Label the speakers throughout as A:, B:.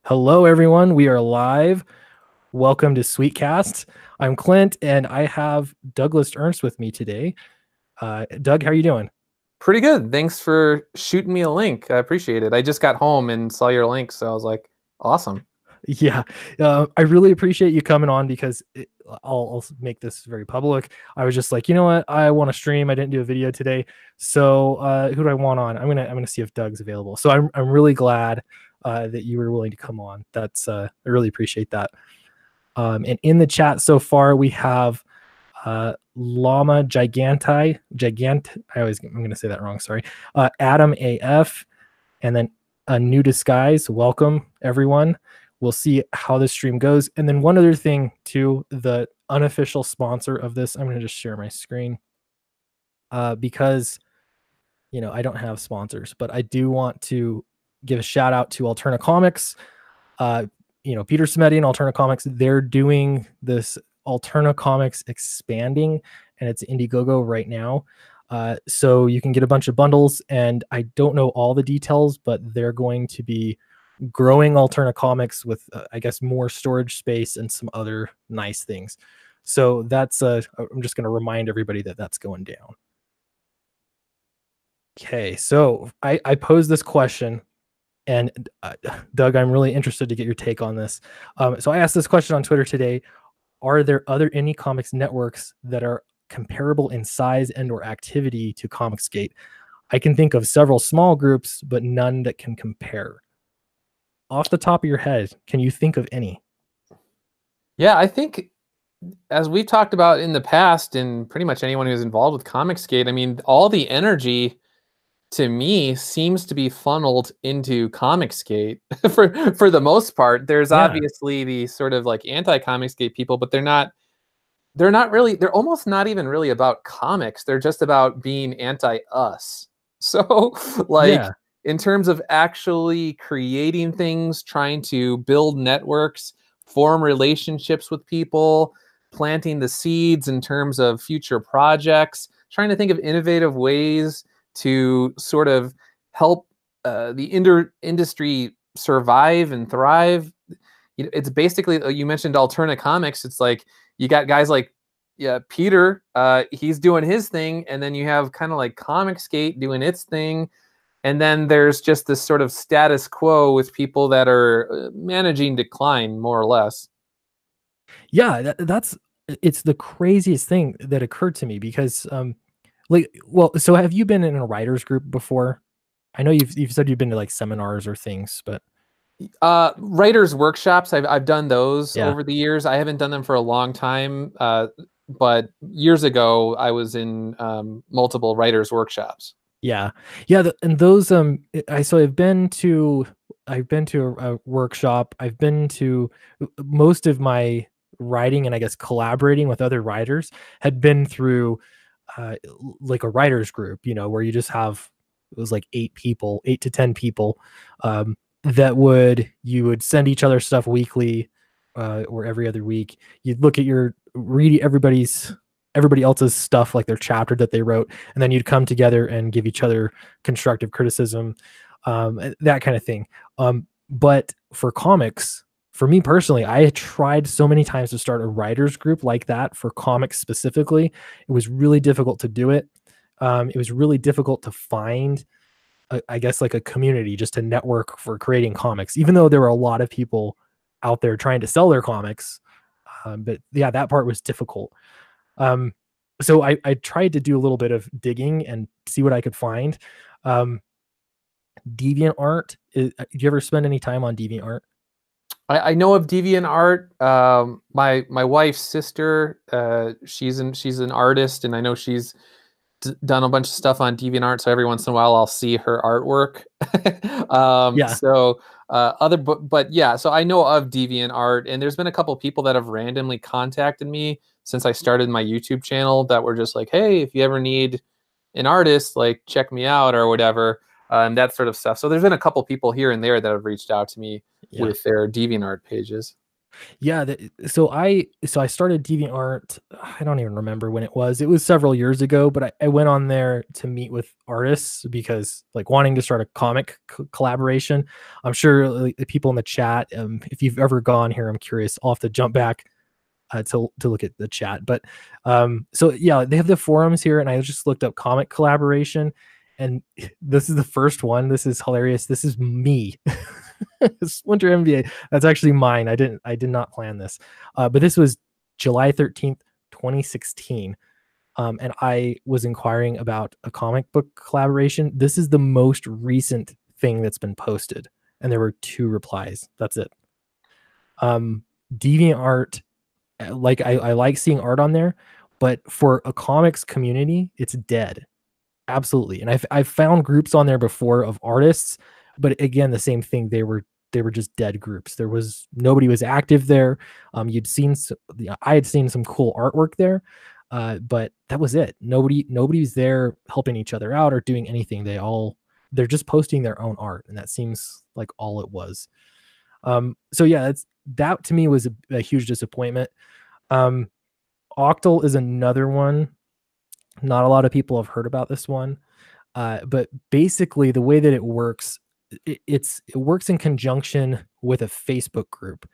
A: Hello, everyone. We are live. Welcome to Sweetcast. I'm Clint, and I have Douglas Ernst with me today. Doug, how are you doing?
B: Pretty good. Thanks for shooting me a link. I appreciate it. I just got home and saw your link, so I was like, awesome.
A: Yeah, I really appreciate you coming on because I'll make this very public. I was just like, you know what? I want to stream. I didn't do a video today, so who do I want on? I'm gonna see if Doug's available. So I'm really glad that you were willing to come on. That's I really appreciate that. And in the chat so far, we have Llama I'm going to say that wrong. Sorry. Adam AF, and then a new disguise. Welcome, everyone. We'll see how this stream goes. And then one other thing, too, the unofficial sponsor of this, I'm going to just share my screen because, I don't have sponsors, but I do want to give a shout out to Alterna Comics. Peter Smeddy and Alterna Comics, they're doing this Alterna Comics expanding, and it's Indiegogo right now. So you can get a bunch of bundles, and I don't know all the details, but they're going to be growing Alterna Comics with, I guess, more storage space and some other nice things. So that's, I'm just going to remind everybody that that's going down. Okay, so I posed this question. And Doug, I'm really interested to get your take on this. So I asked this question on Twitter today. Are there other indie comics networks that are comparable in size and or activity to Comicsgate? I can think of several small groups, but none that can compare. Off the top of your head, can you think of any?
B: Yeah, I think as we've talked about in the past, and pretty much anyone who's involved with Comicsgate, I mean, all the energy to me seems to be funneled into Comicsgate for the most part. There's
A: Yeah.
B: obviously the sort of like anti-Comicsgate people, but they're not really, they're almost not even really about comics. They're just about being anti-us. So like
A: Yeah.
B: in terms of actually creating things, trying to build networks, form relationships with people, planting the seeds in terms of future projects, trying to think of innovative ways to sort of help the industry survive and thrive. It's basically, you mentioned Alterna Comics. It's like you got guys like Peter, he's doing his thing, and then you have kind of like Comicsgate doing its thing, and then there's just this sort of status quo with people that are managing decline more or less.
A: Yeah, it's the craziest thing that occurred to me because so have you been in a writers group before? I know you've said you've been to like seminars or things, but
B: Writers workshops, I've done those
A: yeah.
B: over the years. I haven't done them for a long time, but years ago I was in multiple writers workshops.
A: Yeah. Yeah, and those I've been to a workshop. I've been to most of my writing and I guess collaborating with other writers had been through like a writers group, where you just have it was like 8 people, 8 to 10 people that you would send each other stuff weekly or every other week. You'd look at read everybody else's stuff, like their chapter that they wrote, and then you'd come together and give each other constructive criticism, that kind of thing. But for comics, for me personally, I had tried so many times to start a writers group like that for comics specifically. It was really difficult to do it. It was really difficult to find, I guess, like a community just to network for creating comics, even though there were a lot of people out there trying to sell their comics. But yeah, that part was difficult. Um, so I tried to do a little bit of digging and see what I could find. DeviantArt, did you ever spend any time on DeviantArt?
B: I know of DeviantArt. My wife's sister, she's an artist, and I know she's done a bunch of stuff on DeviantArt. So every once in a while, I'll see her artwork.
A: Yeah.
B: So but yeah. So I know of DeviantArt, and there's been a couple people that have randomly contacted me since I started my YouTube channel that were just like, "Hey, if you ever need an artist, like check me out or whatever," and that sort of stuff. So there's been a couple people here and there that have reached out to me
A: Yeah.
B: with their DeviantArt pages.
A: Yeah, so I started DeviantArt. I don't even remember when it was. It was several years ago, but I went on there to meet with artists because like wanting to start a comic collaboration. I'm sure like, the people in the chat, if you've ever gone here, I'm curious. I'll have to jump back to look at the chat. But so yeah, they have the forums here, and I just looked up comic collaboration, and this is the first one. This is hilarious. This is me. Splinter MBA. That's actually mine. I did not plan this. But this was July 13th, 2016. And I was inquiring about a comic book collaboration. This is the most recent thing that's been posted. And there were 2 replies. That's it. DeviantArt, like I like seeing art on there, but for a comics community, it's dead. Absolutely. And I've found groups on there before of artists, but again, the same thing. They were just dead groups. There was nobody was active there. I had seen some cool artwork there, but that was it. Nobody's there helping each other out or doing anything. They're just posting their own art, and that seems like all it was. So yeah, that to me was a huge disappointment. Octal is another one. Not a lot of people have heard about this one, but basically the way that it works, it works in conjunction with a Facebook group.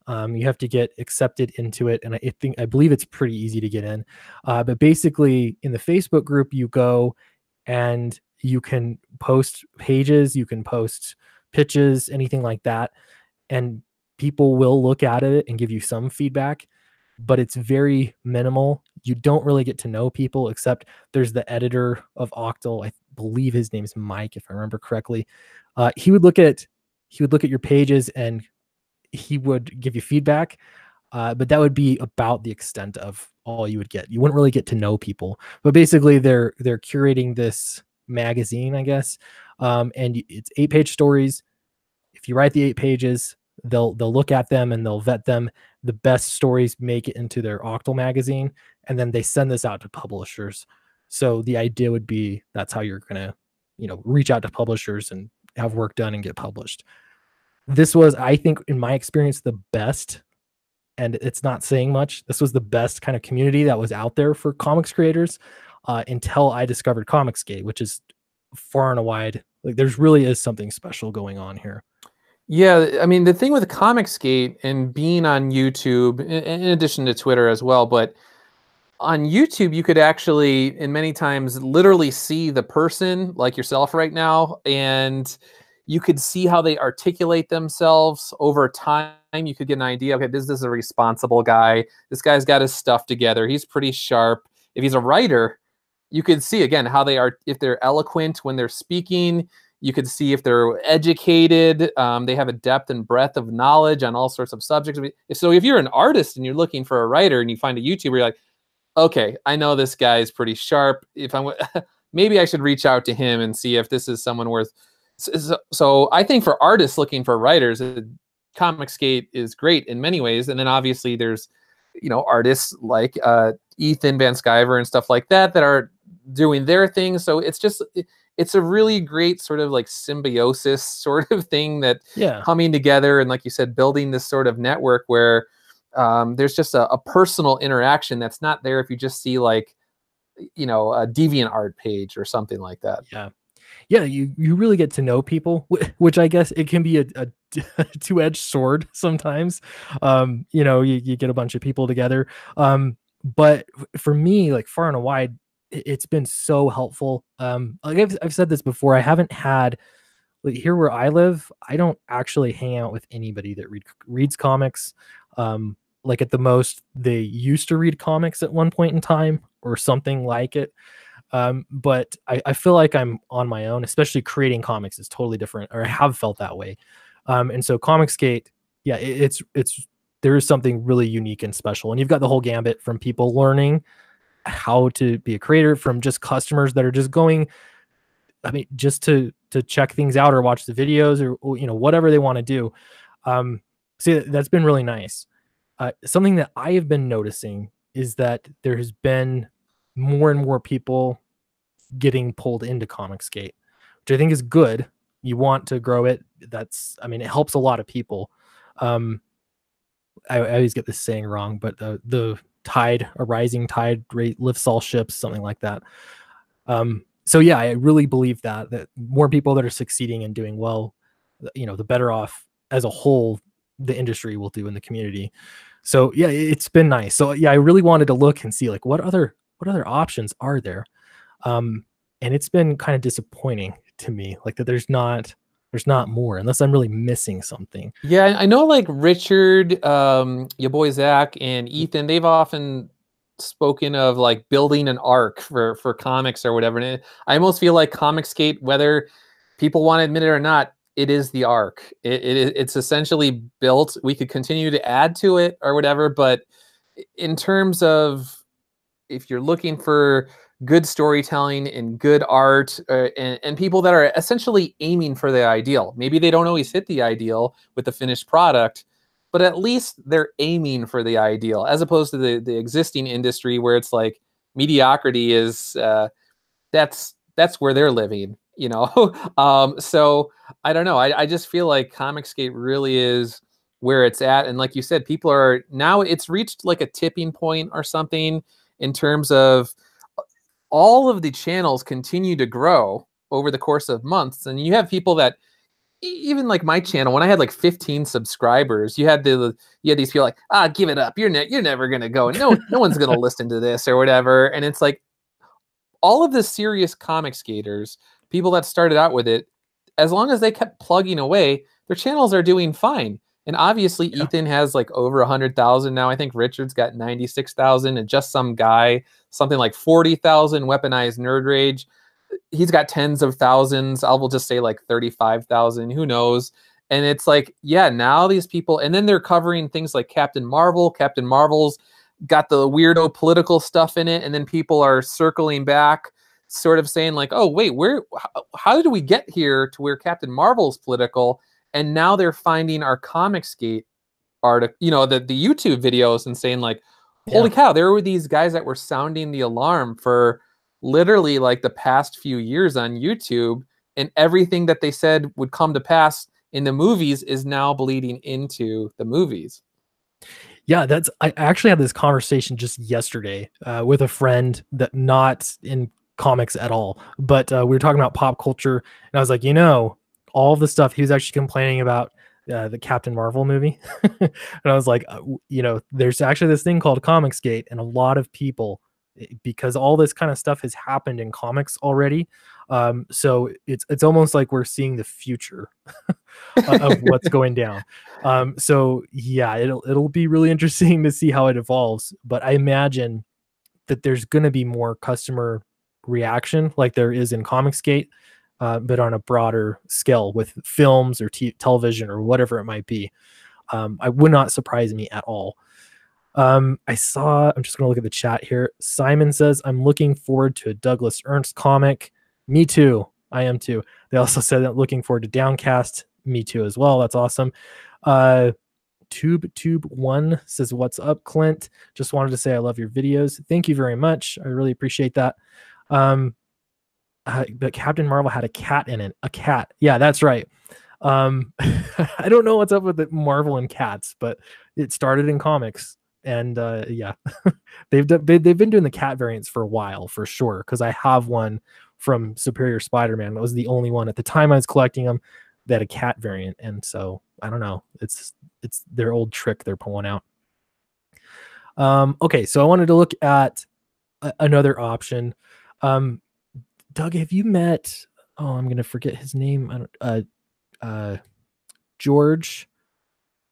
A: You have to get accepted into it, and I believe it's pretty easy to get in. But basically, in the Facebook group, you go and you can post pages, you can post pitches, anything like that, and people will look at it and give you some feedback, but it's very minimal. You don't really get to know people, except there's the editor of Octal. I believe his name is Mike, if I remember correctly. He would look at your pages and he would give you feedback, but that would be about the extent of all you would get. You wouldn't really get to know people. But basically, they're curating this magazine, I guess, and it's 8-page stories. If you write the 8 pages, they'll look at them and they'll vet them. The best stories make it into their Octal magazine, and then they send this out to publishers. So the idea would be that's how you're gonna, reach out to publishers and have work done and get published. This was, I think, in my experience, the best, and it's not saying much. This was the best kind of community that was out there for comics creators until I discovered Comicsgate, which is far and wide. Like, there's really is something special going on here.
B: Yeah, I mean, the thing with Comicsgate and being on YouTube, in addition to Twitter as well, but on YouTube, you could actually, and many times, literally see the person like yourself right now, and you could see how they articulate themselves over time. You could get an idea, okay, this is a responsible guy. This guy's got his stuff together. He's pretty sharp. If he's a writer, you could see, again, how they are, if they're eloquent when they're speaking. You could see if they're educated. They have a depth and breadth of knowledge on all sorts of subjects. So if you're an artist and you're looking for a writer and you find a YouTuber, you're like, okay, I know this guy is pretty sharp. If I'm maybe I should reach out to him and see if this is someone worth. So I think for artists looking for writers, Comicsgate is great in many ways. And then obviously there's, artists like Ethan Van Sciver and stuff like that are doing their thing. So it's a really great sort of like symbiosis sort of thing that coming together, and like you said, building this sort of network where there's just a personal interaction that's not there if you just see like, a DeviantArt page or something like that.
A: Yeah, you really get to know people, which I guess it can be a two-edged sword sometimes. You get a bunch of people together. But for me, like far and wide, it's been so helpful. Like I've said this before, I haven't had, like, here where I live, I don't actually hang out with anybody that reads comics. Like at the most, they used to read comics at one point in time or something like it. But I feel like I'm on my own, especially creating comics is totally different, or I have felt that way. And so Comicsgate, yeah, there is something really unique and special. And you've got the whole gambit from people learning how to be a creator, from just customers that are just going, just to check things out or watch the videos or whatever they want to do. So that's been really nice. Something that I have been noticing is that there has been more and more people getting pulled into Comicsgate, which I think is good. You want to grow it. It helps a lot of people. I always get this saying wrong, but the tide, a rising tide rate lifts all ships, something like that. So yeah, I really believe that more people that are succeeding and doing well, the better off as a whole the industry will do in the community. So yeah, it's been nice. So yeah, I really wanted to look and see like what other options are there. And it's been kind of disappointing to me, like that there's not more unless I'm really missing something.
B: Yeah, I know like Richard, your boy Zach, and Ethan, they've often spoken of like building an arc for comics or whatever. And I almost feel like Comicsgate, whether people want to admit it or not, it is the arc. It's essentially built. We could continue to add to it or whatever, but in terms of if you're looking for good storytelling and good art, and people that are essentially aiming for the ideal. Maybe they don't always hit the ideal with the finished product, but at least they're aiming for the ideal, as opposed to the existing industry where it's like mediocrity is that's where they're living, you know. So I don't know. I just feel like Comicsgate really is where it's at, and like you said, people are now. It's reached like a tipping point or something in terms of all of the channels continue to grow over the course of months. And you have people that even like my channel, when I had like 15 subscribers, you had these people like, give it up. You're never going to go. No one's going to listen to this or whatever. And it's like all of the serious comic skaters, people that started out with it, as long as they kept plugging away, their channels are doing fine. And obviously Ethan has like over 100,000 now. I think Richard's got 96,000, and just some guy, something like 40,000, Weaponized Nerd Rage, he's got tens of thousands. I will just say like 35,000, who knows. And it's like, yeah, now these people, and then they're covering things like Captain Marvel. Captain Marvel's got the weirdo political stuff in it, and then people are circling back, sort of saying like, oh wait, how did we get here to where Captain Marvel's political? And now they're finding our Comicsgate article, the YouTube videos, and saying like, holy cow, there were these guys that were sounding the alarm for literally like the past few years on YouTube, and everything that they said would come to pass in the movies is now bleeding into the movies.
A: Yeah, I actually had this conversation just yesterday with a friend that not in comics at all, but we were talking about pop culture, and I was like, all the stuff he was actually complaining about the Captain Marvel movie. And I was like, there's actually this thing called Comicsgate, and a lot of people, because all this kind of stuff has happened in comics already. So it's almost like we're seeing the future of what's going down. So yeah, it'll be really interesting to see how it evolves, but I imagine that there's going to be more customer reaction like there is in Comicsgate, but on a broader scale with films or television or whatever it might be. I would not surprise me at all. I'm just going to look at the chat here. Simon says, I'm looking forward to a Douglas Ernst comic. Me too. I am too. They also said that looking forward to Downcast. Me too as well. That's awesome. Tube1 says, what's up, Clint? Just wanted to say I love your videos. Thank you very much. I really appreciate that. But Captain Marvel had a cat in it. A cat. Yeah, that's right. I don't know what's up with the Marvel and cats, but it started in comics. And yeah, they've been doing the cat variants for a while, for sure, because I have one from Superior Spider-Man. That was the only one at the time I was collecting them that had a cat variant. And so I don't know. It's their old trick they're pulling out. Okay, so I wanted to look at another option. Doug, have you met? Oh, I'm gonna forget his name. George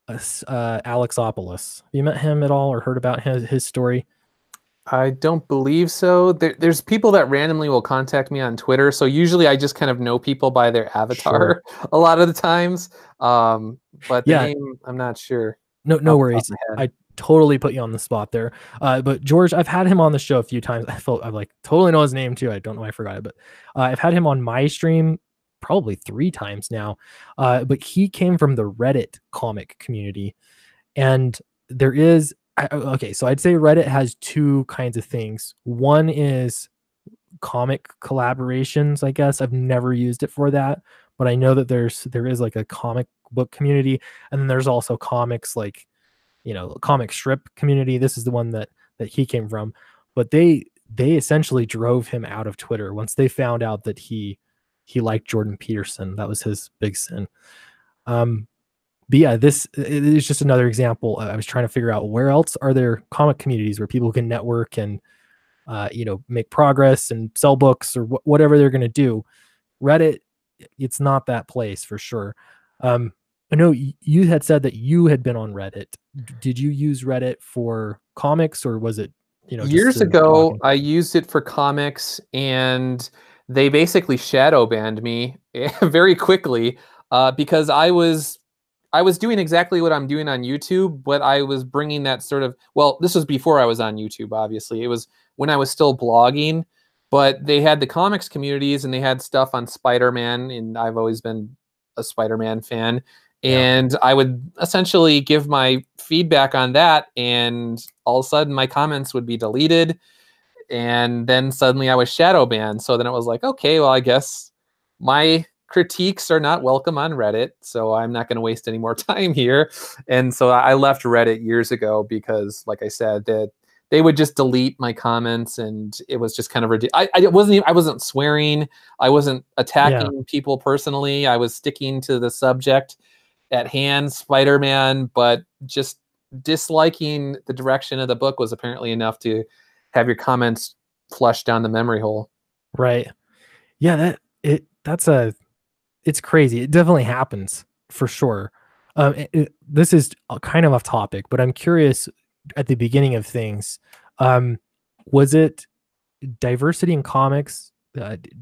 A: Alexopoulos. Have you met him at all or heard about his story?
B: I don't believe so. There's people that randomly will contact me on Twitter, so usually I just kind of know people by their avatar a lot of the times. But the name, I'm not sure.
A: No worries. I totally put you on the spot there. But George, I've had him on the show a few times. I like totally know his name too. I don't know why I forgot it, but I've had him on my stream probably 3 times now. But he came from the Reddit comic community, and there is okay, so I'd say Reddit has 2 kinds of things. One is comic collaborations, I guess. I've never used it for that, but I know that there is like a comic book community, and then there's also comics like comic strip community. This is the one that he came from, but they essentially drove him out of Twitter once they found out that he liked Jordan Peterson. That was his big sin. But yeah, this is just another example. I was trying to figure out where else are there comic communities where people can network and make progress and sell books or whatever they're going to do. Reddit, it's not that place for sure. I know you had said that you had been on Reddit. Did you use Reddit for comics, or was it, just
B: Years ago,
A: talking?
B: I used it for comics, and they basically shadow banned me very quickly because I was doing exactly what I'm doing on YouTube, but I was bringing that sort of, well, this was before I was on YouTube, obviously. It was when I was still blogging, but they had the comics communities and they had stuff on Spider-Man, and I've always been a Spider-Man fan.
A: Yeah.
B: And I would essentially give my feedback on that, and all of a sudden my comments would be deleted, and then suddenly I was shadow banned. So then it was like, okay, well, I guess my critiques are not welcome on Reddit, so I'm not going to waste any more time here. And so I left Reddit years ago because, like I said, that they would just delete my comments, and it was just kind of ridiculous. I wasn't swearing, I wasn't
A: Yeah.
B: attacking people personally. I was sticking to the subject at hand, Spider-Man, but just disliking the direction of the book was apparently enough to have your comments flushed down the memory hole.
A: Right. Yeah, it's crazy. It definitely happens for sure. This is kind of off topic, but I'm curious at the beginning of things. Was it diversity in comics?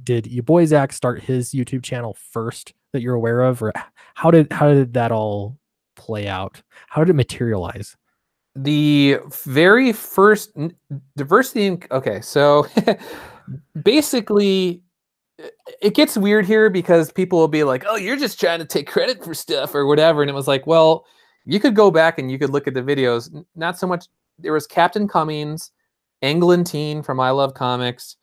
A: Did your boy Zach start his YouTube channel first that you're aware of, or how did that all play out? How did it materialize?
B: The very first diversity in, okay, so basically it gets weird here because people will be like, oh, you're just trying to take credit for stuff or whatever. And it was like, well, you could go back and you could look at the videos. Not so much. There was Captain Cummings, Englentine from I Love Comics,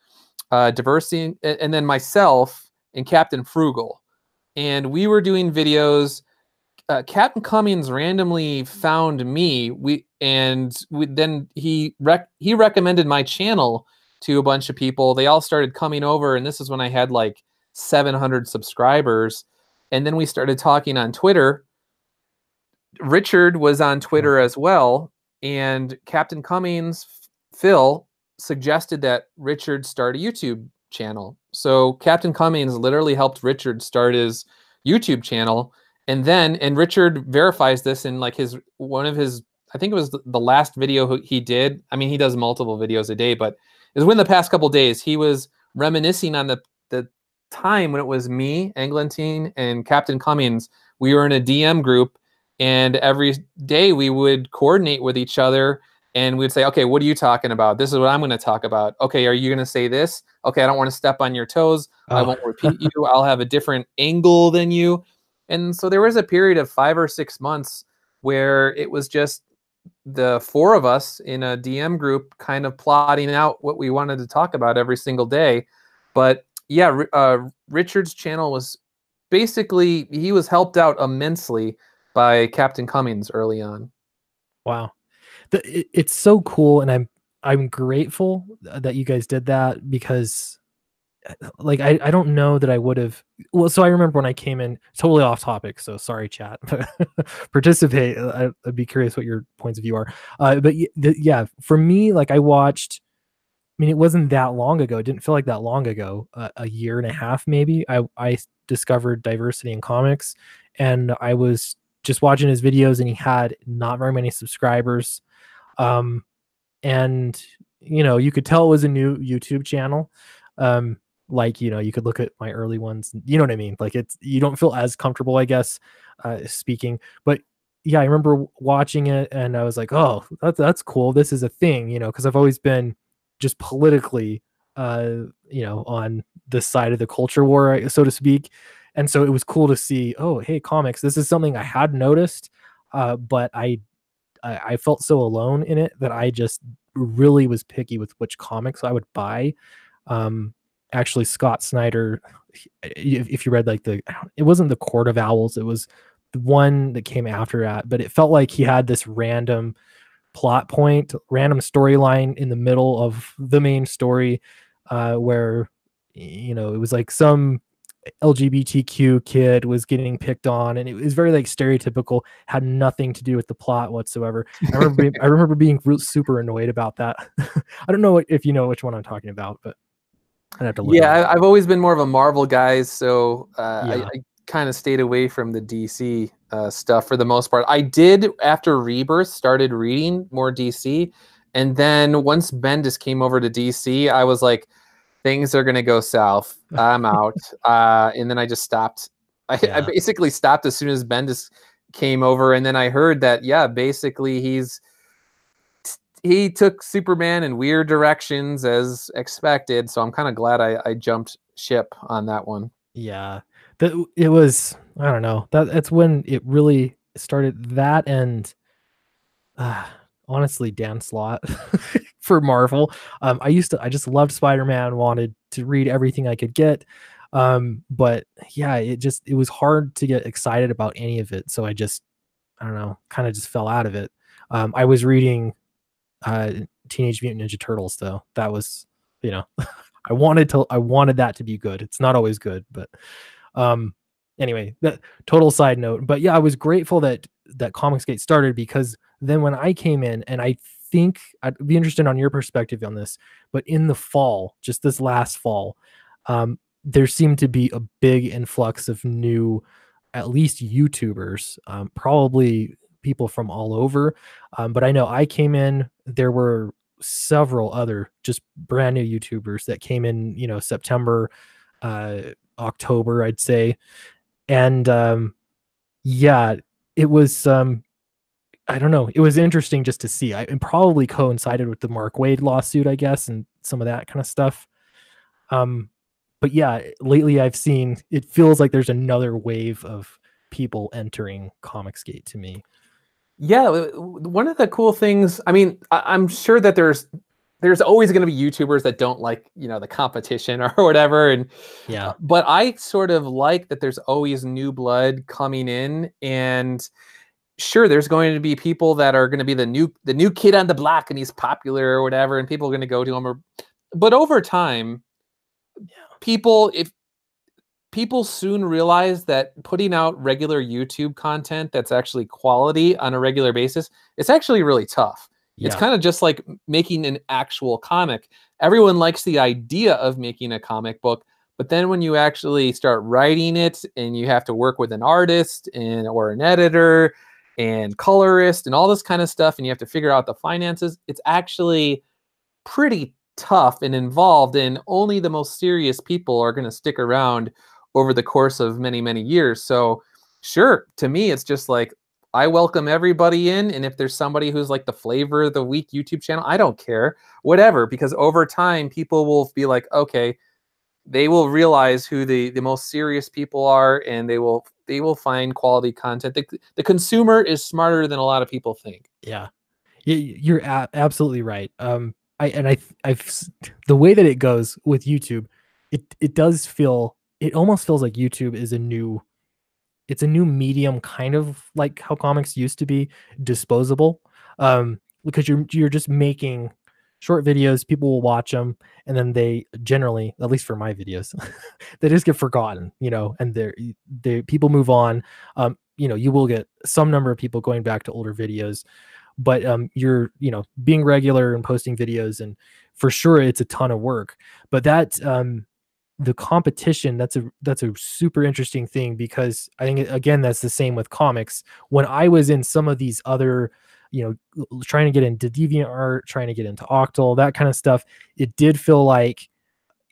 B: diversity, and then myself and Captain Frugal. And we were doing videos. Captain Cummings randomly found me. Then he recommended my channel to a bunch of people. They all started coming over, and this is when I had like 700 subscribers. And then we started talking on Twitter. Richard was on Twitter as well, and Captain Cummings, Phil, suggested that Richard start a YouTube channel. So Captain Cummings literally helped Richard start his YouTube channel. And Richard verifies this in like one of his, I think it was the last video he did. I mean, he does multiple videos a day, but it was within the past couple of days. He was reminiscing on the time when it was me, Englentine, and Captain Cummings. We were in a DM group, and every day we would coordinate with each other, and we'd say, okay, what are you talking about? This is what I'm going to talk about. Okay, are you going to say this? Okay, I don't want to step on your toes. I won't repeat you. I'll have a different angle than you. And so there was a period of 5 or 6 months where it was just the four of us in a DM group kind of plotting out what we wanted to talk about every single day. But yeah, Richard's channel was basically, he was helped out immensely by Captain Cummings early on.
A: Wow. It's so cool, and I'm grateful that you guys did that, because like I don't know that I would have. Well, so I remember when I came in, totally off topic, so sorry, chat. Participate. I'd be curious what your points of view are. But yeah, for me, like I watched. I mean, it wasn't that long ago. It didn't feel like that long ago. A year and a half, maybe. I discovered diversity in comics, and I was just watching his videos, and he had not very many subscribers. And you could tell it was a new YouTube channel. Like, you could look at my early ones, you know what I mean? Like, you don't feel as comfortable, I guess, speaking. But yeah, I remember watching it, and I was like, oh, that's cool. This is a thing, because I've always been just politically, on this side of the culture war, so to speak. And so it was cool to see, oh, hey, comics, this is something I had noticed, but I felt so alone in it that I just really was picky with which comics I would buy. Actually, Scott Snyder, if you read like it wasn't the Court of Owls, it was the one that came after that, but it felt like he had this random plot point, random storyline in the middle of the main story, where it was like some LGBTQ kid was getting picked on, and it was very like stereotypical, had nothing to do with the plot whatsoever. I remember being super annoyed about that. I don't know if you know which one I'm talking about, but I'd have to look it
B: Yeah,
A: up.
B: I've always been more of a Marvel guy, so
A: Yeah.
B: I kind of stayed away from the DC stuff for the most part. I did, after Rebirth, started reading more DC, and then once Bendis came over to DC, I was like, things are gonna go south. I'm out, and then I just stopped. I
A: Yeah.
B: basically stopped as soon as Bendis came over, and then I heard that basically he took Superman in weird directions as expected. So I'm kind of glad I jumped ship on that one.
A: Yeah. That it was, I don't know. That's when it really started, that and uh, honestly Dan Slott for Marvel. I just loved Spider-Man, wanted to read everything I could get. But yeah, it was hard to get excited about any of it. So I don't know, kind of just fell out of it. I was reading uh Teenage Mutant Ninja Turtles though. That was, you know, I wanted that to be good. It's not always good, but um anyway, that total side note. But yeah, I was grateful that Comicsgate started, because then when I came in, and I think I'd be interested on your perspective on this, but in the fall, just this last fall, there seemed to be a big influx of new, at least YouTubers, probably people from all over. But I know I came in, there were several other just brand new YouTubers that came in, September, uh, October, I'd say. And yeah, it was, I don't know, it was interesting just to see. It probably coincided with the Mark Wade lawsuit, I guess, and some of that kind of stuff. Um, but yeah, lately I've seen, it feels like there's another wave of people entering Comicsgate to me.
B: Yeah, one of the cool things. I mean, I'm sure that there's always going to be YouTubers that don't like the competition or whatever, and
A: Yeah.
B: but I sort of like that there's always new blood coming in, and sure, there's going to be people that are going to be the new kid on the block, and he's popular or whatever, and people are going to go to him. But over time, if people soon realize that putting out regular YouTube content that's actually quality on a regular basis, it's actually really tough. It's
A: Yeah.
B: kind of just like making an actual comic. Everyone likes the idea of making a comic book, but then when you actually start writing it and you have to work with an artist or an editor and colorist and all this kind of stuff, and you have to figure out the finances, it's actually pretty tough and involved, and only the most serious people are going to stick around over the course of many, many years. So sure, to me, it's just like, I welcome everybody in. And if there's somebody who's like the flavor of the week YouTube channel, I don't care, whatever, because over time, people will be like, okay, they will realize who the most serious people are, and they will find quality content. The consumer is smarter than a lot of people think.
A: Yeah. You're absolutely right. The way that it goes with YouTube, it almost feels like YouTube is it's a new medium, kind of like how comics used to be disposable. Because you're just making short videos, people will watch them, and then they generally, at least for my videos, they just get forgotten, and they people move on. You will get some number of people going back to older videos, but you're being regular and posting videos, and for sure it's a ton of work. But the competition, that's a super interesting thing, because I think again that's the same with comics. When I was in some of these other, trying to get into DeviantArt, trying to get into Octal, that kind of stuff, it did feel like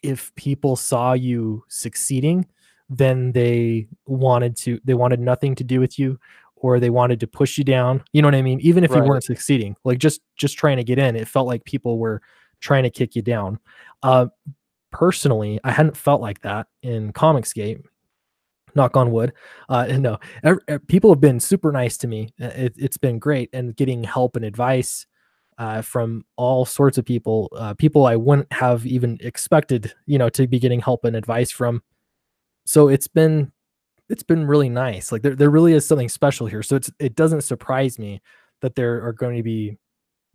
A: if people saw you succeeding, then they wanted nothing to do with you, or they wanted to push you down. You know what I mean? Even if you
B: Right.
A: weren't succeeding, like just trying to get in, it felt like people were trying to kick you down. Uh, Personally, I hadn't felt like that in Comicsgate. Knock on wood. And no, people have been super nice to me. It's been great, and getting help and advice from all sorts of people, people I wouldn't have even expected, to be getting help and advice from. So it's been it's been really nice. Like there really is something special here. So it doesn't surprise me that there are going to be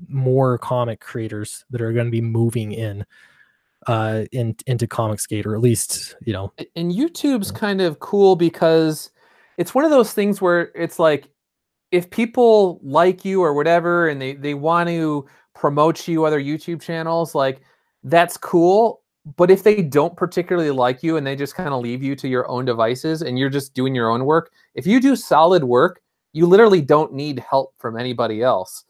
A: more comic creators that are going to be moving into Comicsgate, or at least,
B: And YouTube's kind of cool because it's one of those things where it's like, if people like you or whatever, and they want to promote you other YouTube channels, like that's cool. But if they don't particularly like you and they just kind of leave you to your own devices and you're just doing your own work, if you do solid work, you literally don't need help from anybody else.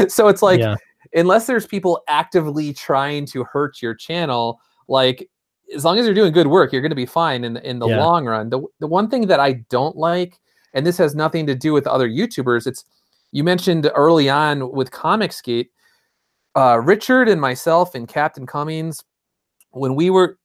B: So it's like,
A: yeah,
B: unless there's people actively trying to hurt your channel, like as long as you're doing good work, you're going to be fine in the
A: yeah,
B: long run. The one thing that I don't like, and this has nothing to do with other YouTubers, it's, you mentioned early on with Comicsgate, Richard and myself and Captain Cummings, when we were,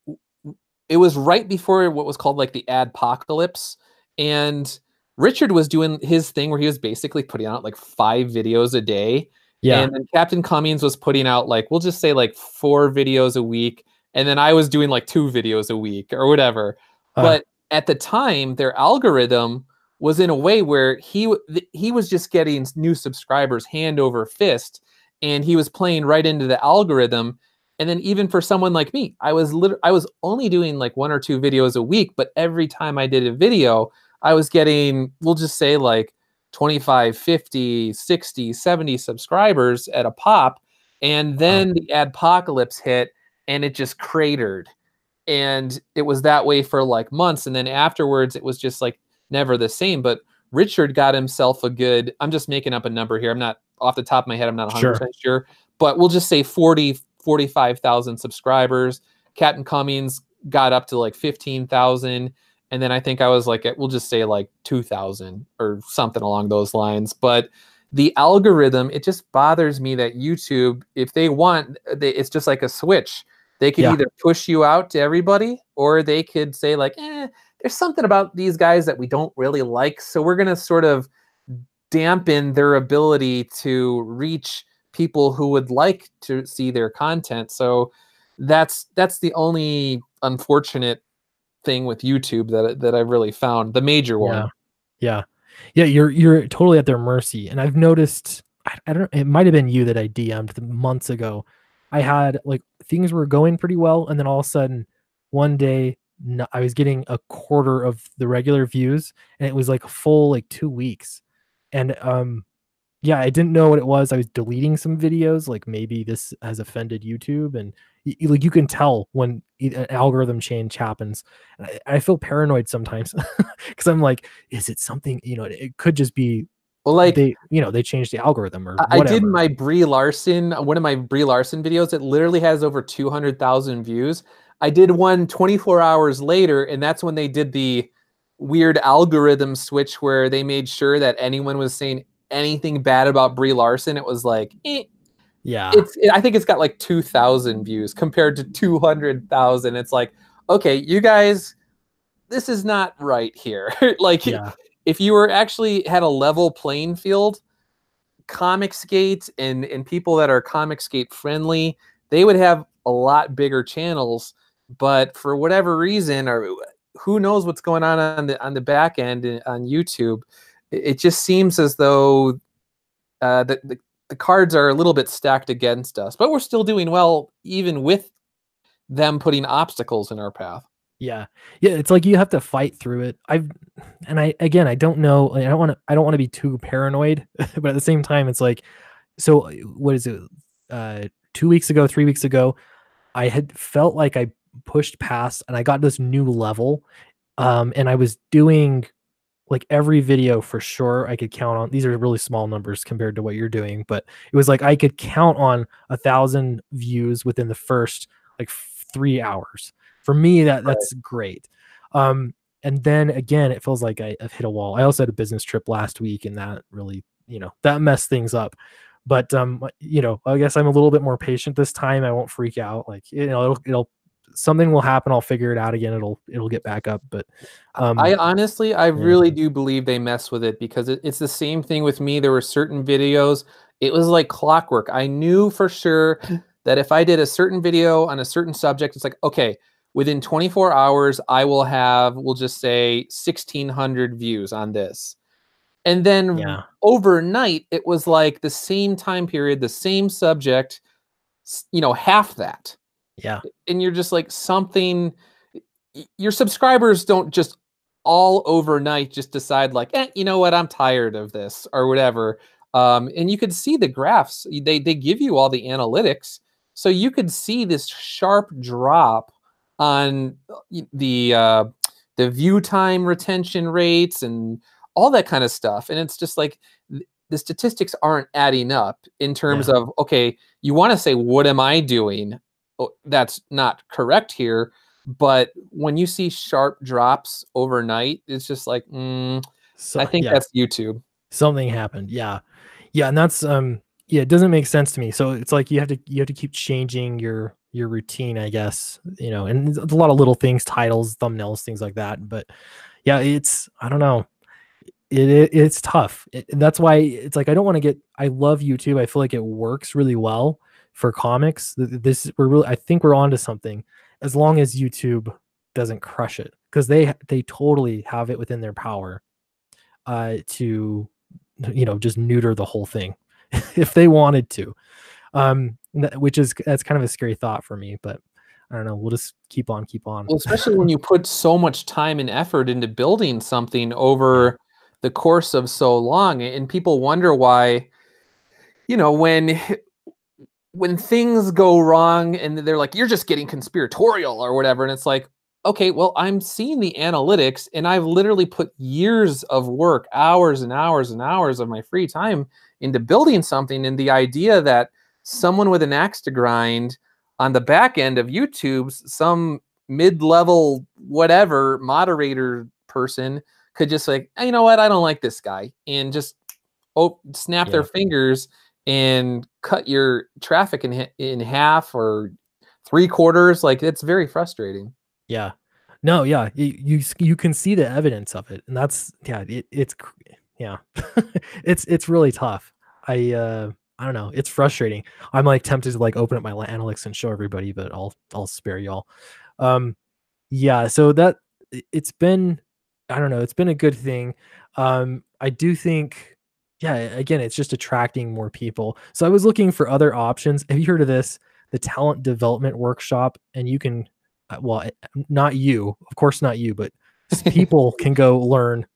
B: it was right before what was called like the adpocalypse, and Richard was doing his thing where he was basically putting out like 5 videos a day,
A: yeah,
B: and then Captain Cummings was putting out like, we'll just say like 4 videos a week, and then I was doing like 2 videos a week or whatever.
A: uh,
B: But at the time, their algorithm was in a way where he was just getting new subscribers hand over fist, and he was playing right into the algorithm. And then even for someone like me, I was only doing like 1 or 2 videos a week, but every time I did a video, I was getting, we'll just say like 25, 50, 60, 70 subscribers at a pop. And
A: wow,
B: then the adpocalypse hit and it just cratered. And it was that way for like months. And then afterwards, it was just like never the same. But Richard got himself a good, I'm just making up a number here. I'm not off the top of my head, I'm not 100%
A: sure,
B: sure, but we'll just say 45,000 subscribers. Captain Cummings got up to like 15,000. And then I think I was like, we'll just say like 2,000 or something along those lines. But the algorithm, it just bothers me that YouTube, if they want, it's just like a switch. They could
A: yeah,
B: either push you out to everybody, or they could say like, there's something about these guys that we don't really like, so we're going to sort of dampen their ability to reach people who would like to see their content. So that's the only unfortunate thing with YouTube that I've really found, the major
A: yeah,
B: one.
A: yeah, yeah. You're totally at their mercy, and I've noticed. I don't. It might have been you that I DM'd months ago. I had like things were going pretty well, and then all of a sudden, one day, no, I was getting a quarter of the regular views, and it was like a full like 2 weeks, and yeah, I didn't know what it was. I was deleting some videos, like maybe this has offended YouTube, and like you can tell when an algorithm change happens. And I feel paranoid sometimes because I'm like, is it something? It could just be
B: Well, like
A: they changed the algorithm or
B: I did
A: whatever.
B: my Brie Larson, one of my Brie Larson videos. It literally has over 200,000 views. I did one 24 hours later, and that's when they did the weird algorithm switch where they made sure that anyone was saying anything bad about Brie Larson, it was like,
A: Yeah,
B: I think it's got like 2,000 views compared to 200,000. It's like, okay, you guys, this is not right here. Like,
A: yeah,
B: if you were actually had a level playing field, Comicsgate and people that are Comicsgate friendly, they would have a lot bigger channels. But for whatever reason, or who knows what's going on the back end on YouTube, it just seems as though the cards are a little bit stacked against us. But we're still doing well, even with them putting obstacles in our path.
A: yeah, yeah. It's like you have to fight through it. I don't know. Like, I don't want to be too paranoid, but at the same time, it's like, so what is it? 2 weeks ago, 3 weeks ago, I had felt like I pushed past and I got this new level. And I was doing like every video for sure I could count on. These are really small numbers compared to what you're doing, but it was like I could count on 1,000 views within the first like 3 hours. For me,
B: Right.
A: that's great. And then again, it feels like I've hit a wall. I also had a business trip last week, and that really, that messed things up. But I guess I'm a little bit more patient this time. I won't freak out. Like, it'll something will happen. I'll figure it out again. It'll get back up. But
B: I honestly, I
A: yeah,
B: really do believe they mess with it because it's the same thing with me. There were certain videos, it was like clockwork. I knew for sure that if I did a certain video on a certain subject, it's like, okay, within 24 hours, I will have, we'll just say 1,600 views on this. And then
A: Yeah.
B: overnight, it was like the same time period, the same subject, half that.
A: Yeah.
B: And you're just like, something, your subscribers don't just all overnight just decide like, you know what, I'm tired of this or whatever. And you could see the graphs. They give you all the analytics, so you could see this sharp drop on the view time retention rates and all that kind of stuff. And it's just like the statistics aren't adding up in terms
A: Yeah.
B: of, okay, you want to say, what am I doing? Oh, that's not correct here. But when you see sharp drops overnight, it's just like,
A: So
B: I think
A: yeah,
B: that's YouTube.
A: something happened. Yeah. Yeah, and that's yeah, it doesn't make sense to me. So it's like you have to keep changing your routine, I guess, and it's a lot of little things, titles, thumbnails, things like that. But yeah, I don't know. It's tough. That's why it's like I love YouTube. I feel like it works really well for comics. This we're really I think we're onto something as long as YouTube doesn't crush it, because they totally have it within their power to just neuter the whole thing if they wanted to. That's kind of a scary thought for me, but I don't know. We'll just keep on.
B: Well, especially when you put so much time and effort into building something
A: Yeah,
B: over the course of so long, and people wonder why, when things go wrong and they're like, you're just getting conspiratorial or whatever. And it's like, okay, well, I'm seeing the analytics and I've literally put years of work, hours and hours and hours of my free time into building something. And the idea that someone with an axe to grind on the back end of YouTube's, some mid-level, whatever moderator person could just like, hey, you know what? I don't like this guy. And just snap their
A: yeah,
B: fingers and cut your traffic in half or three quarters. Like, it's very frustrating.
A: yeah. No, yeah. You can see the evidence of it, and that's yeah. Yeah, it's really tough. I don't know. It's frustrating. I'm like tempted to like open up my analytics and show everybody, but I'll spare y'all. Um, yeah. So it's been, I don't know. It's been a good thing. I do think, yeah. Again, it's just attracting more people. So I was looking for other options. Have you heard of this? The Talent Development Workshop, and you can, well, not you, of course, not you, but people can go learn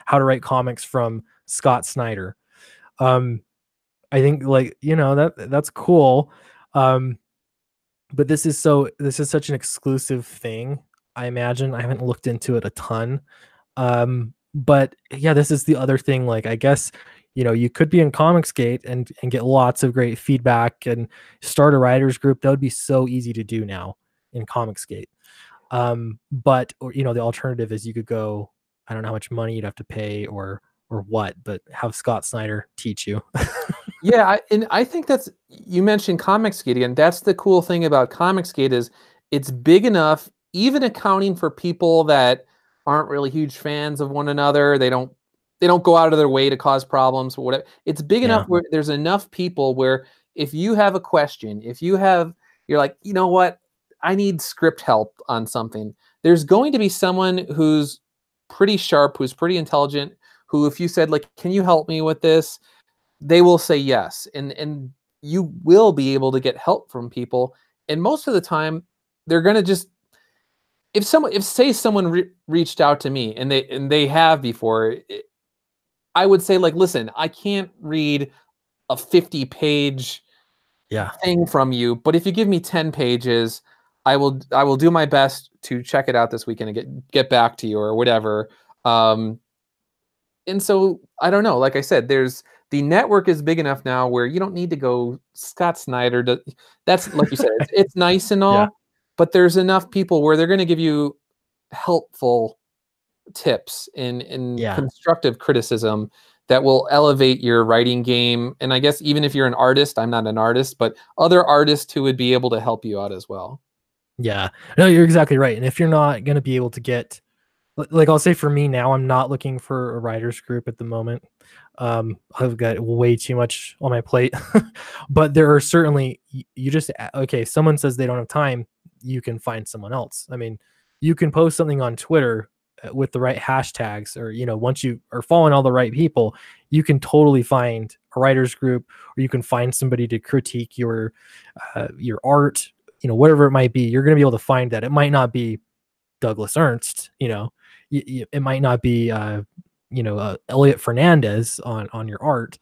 A: how to write comics from Scott Snyder. Um, I think like that's cool. Um, but this is such an exclusive thing. I imagine I haven't looked into it a ton. But yeah, this is the other thing. Like I guess you could be in Comicsgate and get lots of great feedback and start a writers group. That would be so easy to do now in Comicsgate. But or the alternative is you could go. I don't know how much money you'd have to pay or what, but have Scott Snyder teach you.
B: Yeah, and I think you mentioned Comicsgate again. That's the cool thing about Comicsgate is it's big enough, even accounting for people that aren't really huge fans of one another. They don't go out of their way to cause problems or whatever. It's big enough
A: Yeah,
B: where there's enough people where if you have a question, you're like, you know what, I need script help on something. There's going to be someone who's pretty sharp, who's pretty intelligent, who if you said like, can you help me with this? They will say yes, and you will be able to get help from people. And most of the time, they're going to just if say someone reached out to me and they have before, I would say like, listen, I can't read a 50-page
A: yeah,
B: thing from you, but if you give me 10 pages, I will do my best to check it out this weekend and get back to you or whatever. And so I don't know. Like I said, the network is big enough now where you don't need to go Scott Snyder. That's like you said, it's nice and
A: yeah,
B: all, but there's enough people where they're going to give you helpful tips and
A: yeah.
B: constructive criticism that will elevate your writing game. And I guess even if you're an artist, I'm not an artist, but other artists who would be able to help you out as well.
A: Yeah. No, you're exactly right. And if you're not going to be able to get, like, I'll say for me now, I'm not looking for a writers group at the moment. I've got way too much on my plate, but there are certainly, you just, okay, someone says they don't have time. you can find someone else. I mean, you can post something on Twitter with the right hashtags, or once you are following all the right people, you can totally find a writers group, or you can find somebody to critique your art, whatever it might be. You're going to be able to find that. It might not be Douglas Ernst, it might not be Elliot Fernandez on your art,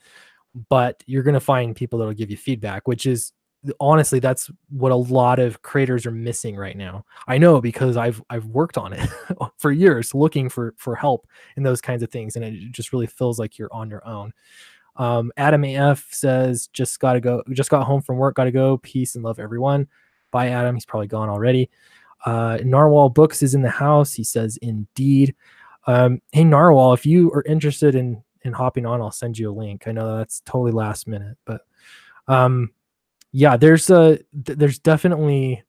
A: but you're going to find people that'll give you feedback, which is honestly, that's what a lot of creators are missing right now. I know, because I've worked on it for years, looking for help in those kinds of things, and it just really feels like you're on your own. Adam AF says, just got home from work, gotta go, peace and love everyone. Bye, Adam. He's probably gone already. Narwhal Books is in the house. He says, indeed. Hey, Narwhal, if you are interested in hopping on, I'll send you a link. I know that's totally last minute, but yeah, there's definitely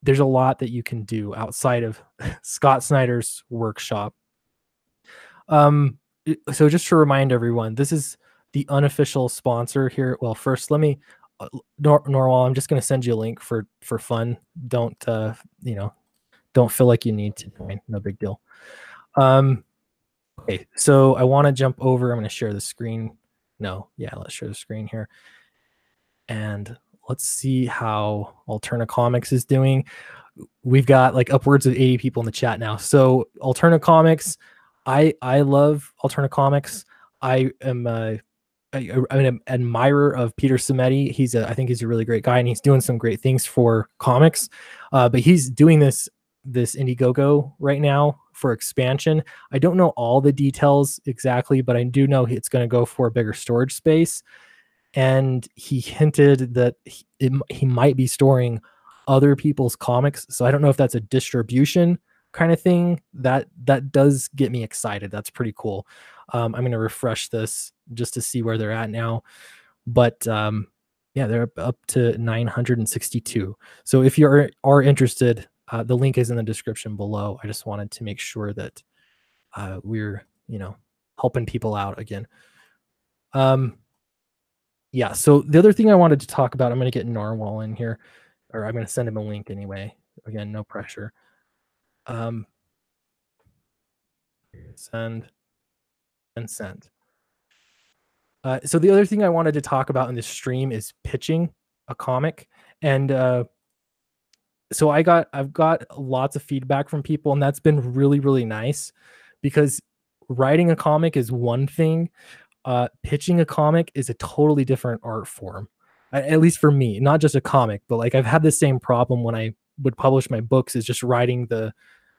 A: a lot that you can do outside of Scott Snyder's workshop. So just to remind everyone, this is the unofficial sponsor here. Well, first, let me, Norwal, I'm just going to send you a link for fun. Don't feel like you need to join. No big deal. Okay, so I want to jump over. I'm going to share the screen. Let's share the screen here. And let's see how Alterna Comics is doing. We've got like upwards of 80 people in the chat now. So Alterna Comics, I love Alterna Comics. I'm an admirer of Peter Simeti. I think he's a really great guy, and he's doing some great things for comics. But he's doing this Indiegogo right now for expansion. I don't know all the details exactly, but I do know it's going to go for a bigger storage space. And he hinted that he might be storing other people's comics. So I don't know if that's a distribution kind of thing. That does get me excited. That's pretty cool. I'm going to refresh this just to see where they're at now. But yeah, they're up to 962. So if you are interested, the link is in the description below. I just wanted to make sure that we're helping people out again. Yeah, so the other thing I wanted to talk about, I'm going to get Narwhal in here, or I'm going to send him a link anyway. Again, no pressure. Send and send. So the other thing I wanted to talk about in this stream is pitching a comic. And so I've got lots of feedback from people, and that's been really, really nice, because writing a comic is one thing. Pitching a comic is a totally different art form, at least for me. Not just a comic, but like I've had the same problem when I would publish my books, is just writing the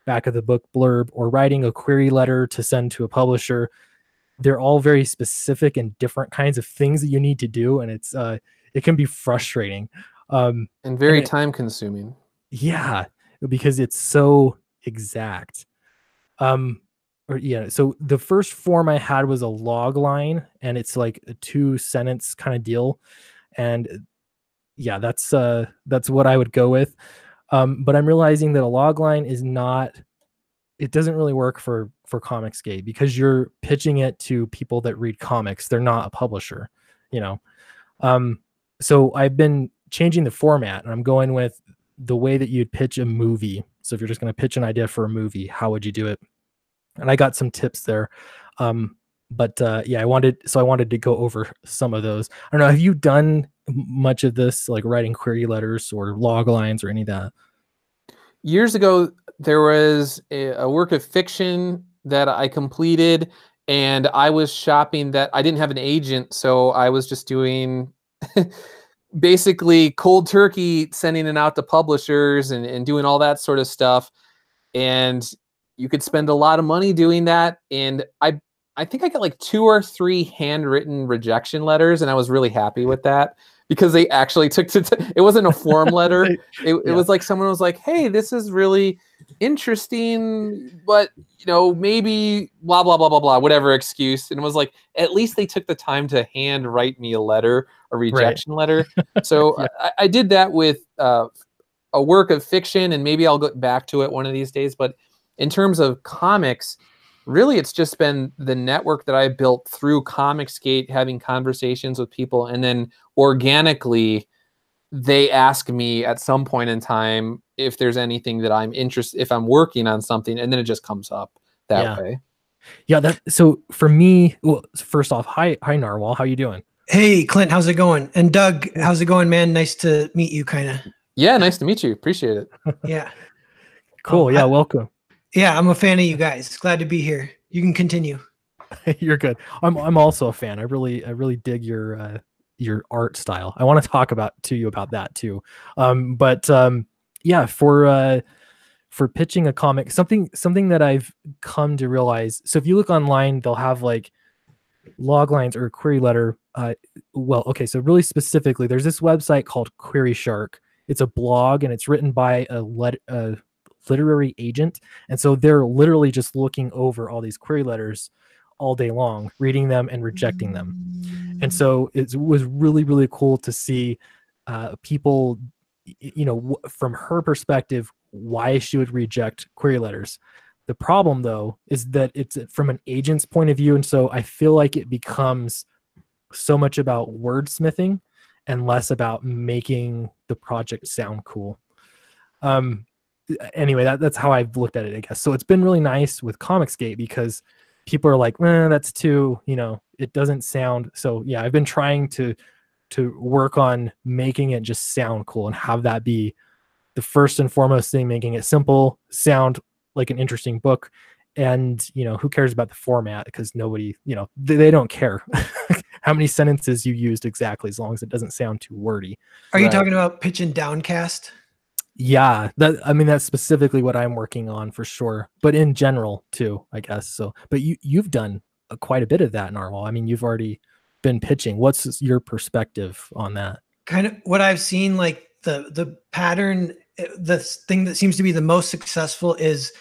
A: back of the book blurb or writing a query letter to send to a publisher. They're all very specific and different kinds of things that you need to do, and it can be frustrating
B: and very time consuming.
A: Yeah, because it's so exact. So the first form I had was a log line, and it's like a 2-sentence kind of deal. And yeah, that's what I would go with. But I'm realizing that a log line it doesn't really work for Comicsgate, because you're pitching it to people that read comics. They're not a publisher, So I've been changing the format, and I'm going with the way that you'd pitch a movie. So if you're just going to pitch an idea for a movie, how would you do it? And I got some tips there. Yeah, I wanted to go over some of those. I don't know, have you done much of this, like writing query letters or log lines or any of that?
B: Years ago, there was a work of fiction that I completed, and I was shopping that. I didn't have an agent, so I was just doing basically cold turkey, sending it out to publishers and doing all that sort of stuff. And you could spend a lot of money doing that. And I think I got like 2 or 3 handwritten rejection letters, and I was really happy with that, because they actually took it wasn't a form letter. It was like someone was like, hey, this is really interesting, but maybe blah, blah, blah, blah, blah, whatever excuse. And it was like, at least they took the time to hand write me a rejection letter. So yeah. I did that with a work of fiction, and maybe I'll get back to it one of these days. But in terms of comics, really, it's just been the network that I built through Comicsgate, having conversations with people, and then organically they ask me at some point in time if there's anything that I'm interested, if I'm working on something, and then it just comes up that
A: Yeah.
B: way.
A: Yeah, that so for me, well, first off, hi Narwhal, how you doing?
C: Hey, Clint, how's it going? And Doug,
A: Yeah.
C: how's it going, man? Nice to meet you, kind of.
B: Yeah, nice to meet you. Appreciate it.
C: Yeah.
A: Cool. Yeah, welcome.
C: Yeah, I'm a fan of you guys. Glad to be here. You can continue.
A: You're good. I'm also a fan. I really dig your art style. I want to talk to you about that too. But yeah, for pitching a comic, something that I've come to realize. So if you look online, they'll have like log lines or a query letter. Well, okay, so really specifically, there's this website called Query Shark. It's a blog and it's written by a literary agent, and so they're literally just looking over all these query letters all day long, reading them and rejecting them. And so it was really cool to see people, from her perspective, why she would reject query letters. The problem, though, is that it's from an agent's point of view, and so I feel like it becomes so much about wordsmithing and less about making the project sound cool. Anyway, that's how I've looked at it, I guess. So it's been really nice with Comicsgate because people are like, that's too, it doesn't sound. So yeah, I've been trying to work on making it just sound cool and have that be the first and foremost thing, making it simple, sound like an interesting book. And, who cares about the format? Because nobody, they don't care how many sentences you used exactly, as long as it doesn't sound too wordy.
C: Are you talking about pitching Downcast?
A: Yeah, that's specifically what I'm working on for sure, but in general too, I guess. So, but you've done quite a bit of that, Narwhal. I mean, you've already been pitching. What's your perspective on that?
C: Kind of what I've seen, like the pattern, the thing that seems to be the most successful is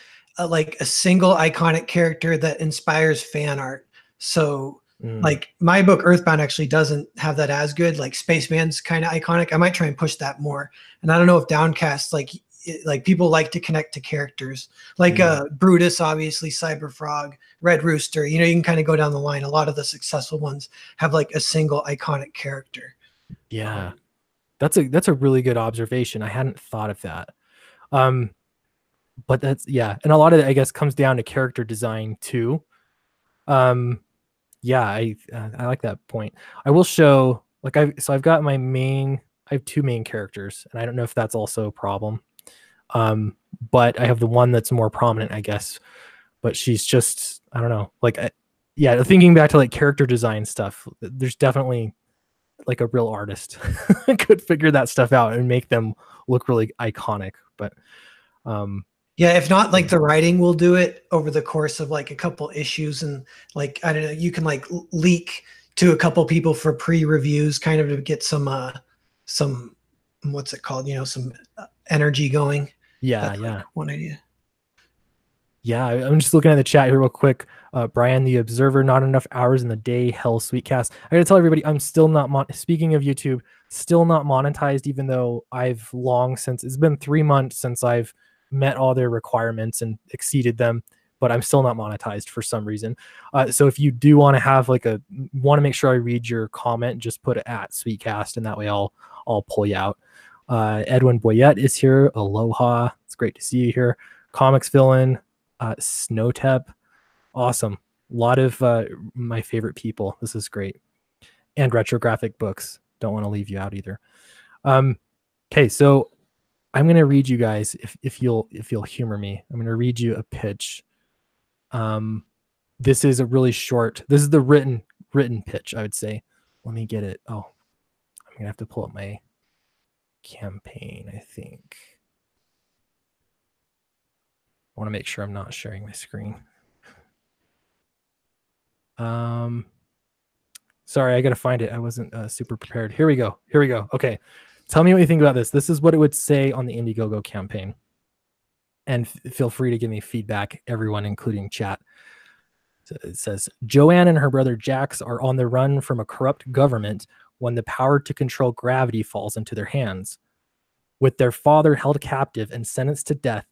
C: like a single iconic character that inspires fan art. So like my book Earthbound actually doesn't have that as good. Like Spaceman's kind of iconic. I might try and push that more. And I don't know if Downcast, like people like to connect to characters like Brutus, obviously, Cyberfrog, Red Rooster. You can kind of go down the line. A lot of the successful ones have like a single iconic character.
A: Yeah, that's a really good observation. I hadn't thought of that. But that's, yeah, and a lot of it, I guess, comes down to character design too. Yeah, I like that point. I will show, like, I've got I have two main characters, and I don't know if that's also a problem. But I have the one that's more prominent, I guess. But she's just, I don't know, like, yeah, thinking back to like character design stuff, there's definitely like a real artist could figure that stuff out and make them look really iconic. But
C: yeah, if not, like the writing will do it over the course of like a couple issues, and like, I don't know, you can like leak to a couple people for pre-reviews, kind of to get some what's it called, some energy going.
A: Yeah,
C: That's
A: yeah,
C: like one idea.
A: Yeah, I'm just looking at the chat here real quick. Brian, the Observer, not enough hours in the day. Hell, Sweetcast. I gotta tell everybody, I'm still not speaking of YouTube, still not monetized, even though I've long since, it's been 3 months since I've met all their requirements and exceeded them, but I'm still not monetized for some reason. So if you do want to have want to make sure I read your comment, just put it at Sweetcast, and that way I'll pull you out. Edwin Boyette is here. Aloha. It's great to see you here. Comics Villain, Snowtep. Awesome. A lot of my favorite people. This is great. And Retrographic Books. Don't want to leave you out either. Okay, so I'm gonna read you guys, if you'll humor me. I'm gonna read you a pitch. This is a really short. This is the written pitch, I would say. Let me get it. Oh, I'm gonna have to pull up my campaign, I think. I want to make sure I'm not sharing my screen. Sorry, I gotta find it. I wasn't super prepared. Here we go. Okay, tell me what you think about this. This is what it would say on the Indiegogo campaign. And feel free to give me feedback, everyone, including chat. So it says, Joanne and her brother Jax are on the run from a corrupt government when the power to control gravity falls into their hands. With their father held captive and sentenced to death,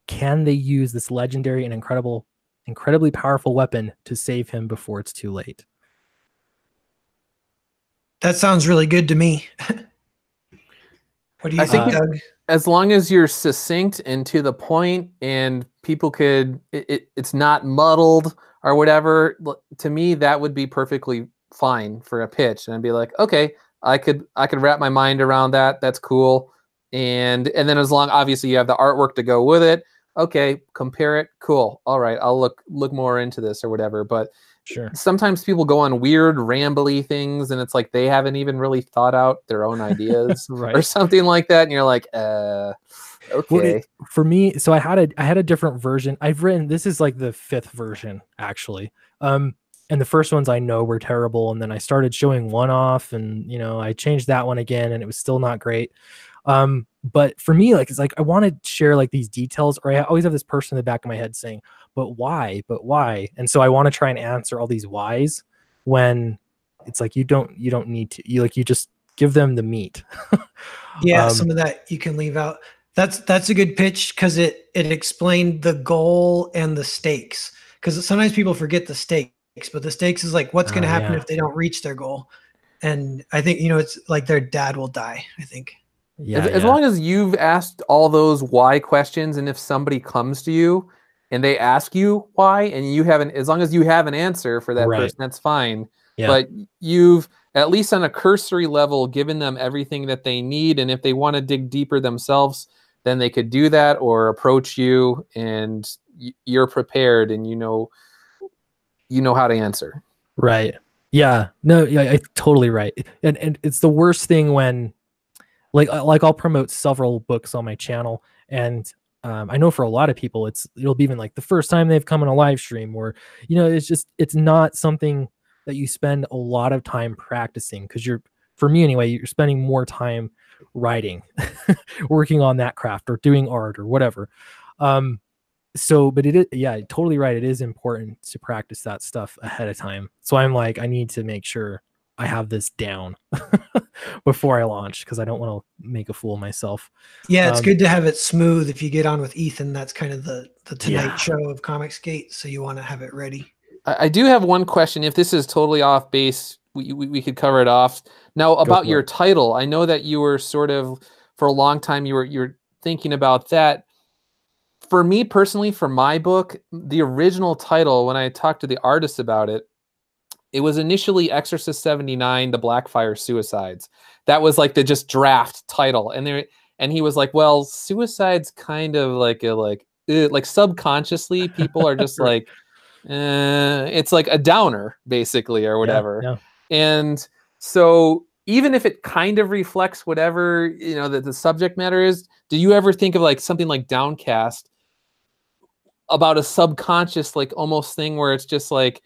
A: can they use this legendary and incredibly powerful weapon to save him before it's too late?
C: That sounds really good to me. What do you
B: I think
C: think, Doug?
B: as long as you're succinct and to the point, and people could, it's not muddled or whatever. To me, that would be perfectly fine for a pitch, and I'd be like, okay, I could wrap my mind around that. That's cool. And then as long, obviously, you have the artwork to go with it. Okay, compare it. Cool. All right, I'll look more into this or whatever. But
A: Sure.
B: sometimes people go on weird rambly things, and it's like they haven't even really thought out their own ideas
A: Right.
B: or something like that, and you're like, okay.
A: For me, so I had a different version. I've written, this is like the 5th version actually. And the first ones I know were terrible, and then I started showing one off, and I changed that one again, and it was still not great. But for me, like, it's like I want to share like these details, or I always have this person in the back of my head saying, but why? But why? And so I want to try and answer all these whys, when it's like you don't need to. You just give them the meat.
C: Yeah, some of that you can leave out. That's a good pitch, because it explained the goal and the stakes. Because sometimes people forget the stakes, but the stakes is like what's going to happen if they don't reach their goal. And I think it's like their dad will die, I think.
A: Yeah,
B: as long as you've asked all those why questions, and if somebody comes to you and they ask you why, and you haven't, as long as you have an answer for that person, that's fine.
A: Yeah.
B: But you've, at least on a cursory level, given them everything that they need, and if they want to dig deeper themselves, then they could do that, or approach you, and you're prepared, and you know how to answer.
A: Right. Yeah. No, yeah, I totally right. And it's the worst thing when like I'll promote several books on my channel, and I know for a lot of people it'll be even like the first time they've come on a live stream, or it's not something that you spend a lot of time practicing, because for me anyway, you're spending more time writing, working on that craft, or doing art, or whatever. But it is, yeah, totally right. It is important to practice that stuff ahead of time. So I'm like, I need to make sure I have this down before I launch, because I don't want to make a fool of myself.
C: Yeah, it's good to have it smooth. If you get on with Ethan, that's kind of the Tonight Show of Comicsgate, so you want to have it ready.
B: I do have one question. If this is totally off base, we could cover it off. Now, about your title, I know that you were sort of, for a long time, you're thinking about that. For me personally, for my book, the original title, when I talked to the artist about it, it was initially Exorcist 79, The Blackfire Suicides. That was like the just draft title. And he was like, well, suicide's kind of like like subconsciously people are just like, it's like a downer basically, or whatever.
A: Yeah.
B: And so even if it kind of reflects whatever, that the subject matter is, do you ever think of like something like Downcast about a subconscious, like almost thing where it's just like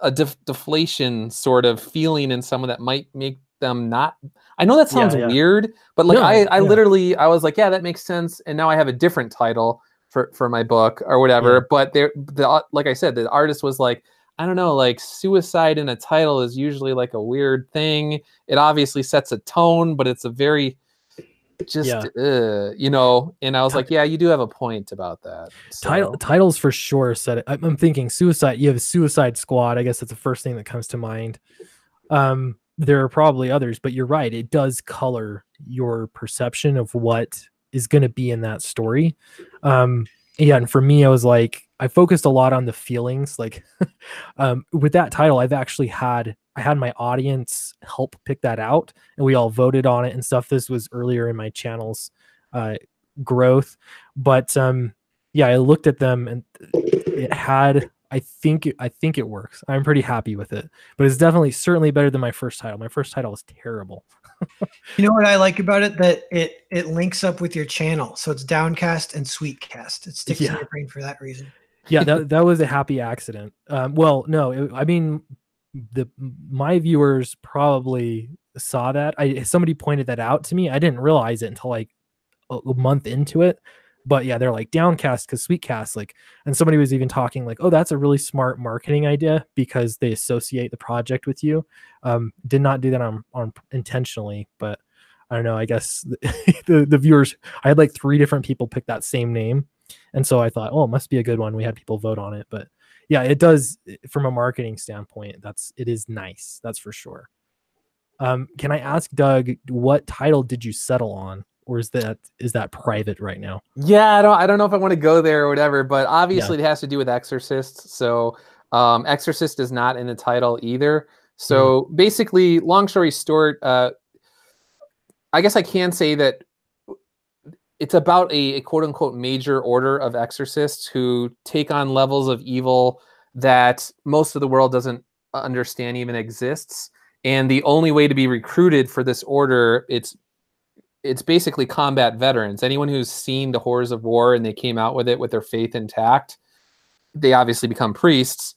B: a deflation sort of feeling in someone that might make them not, I know that sounds weird, but like I literally, I was like, yeah, that makes sense. And now I have a different title for my book or whatever. But like I said, the artist was like, I don't know, like suicide in a title is usually like a weird thing. It obviously sets a tone, but it's a very and I was like, yeah, you do have a point about that. So.
A: Titles for sure said it. I'm thinking suicide. You have Suicide Squad. I guess that's the first thing that comes to mind. There are probably others, but you're right. It does color your perception of what is going to be in that story. And for me, I was like, I focused a lot on the feelings. Like, with that title, I had my audience help pick that out, and we all voted on it and stuff. This was earlier in my channel's growth, but I looked at them, and it had. I think it works. I'm pretty happy with it, but it's certainly better than my first title. My first title was terrible.
C: You know what I like about it? That it links up with your channel, so it's Downcast and Sweetcast. It sticks in your brain for that reason.
A: Yeah, that was a happy accident. Well, no, I mean, my viewers probably saw that. Somebody pointed that out to me. I didn't realize it until like a month into it. But yeah, they're like Downcast because Sweetcast, like, and somebody was even talking like, oh, that's a really smart marketing idea because they associate the project with you. Did not do that on intentionally, but I don't know. I guess the viewers, I had like 3 different people pick that same name. And so I thought, oh, it must be a good one. We had people vote on it, but yeah, it does from a marketing standpoint. It is nice. That's for sure. Can I ask Doug, what title did you settle on, or is that private right now?
B: Yeah, I don't know if I want to go there or whatever, but
A: Yeah.
B: obviously it has to do with Exorcist. So Exorcist is not in the title either.
A: Mm,
B: So basically, long story short, I guess I can say that it's about a quote unquote major order of exorcists who take on levels of evil that most of the world doesn't understand even exists. And the only way to be recruited for this order, it's basically combat veterans. Anyone who's seen the horrors of war and they came out with it with their faith intact, they obviously become priests.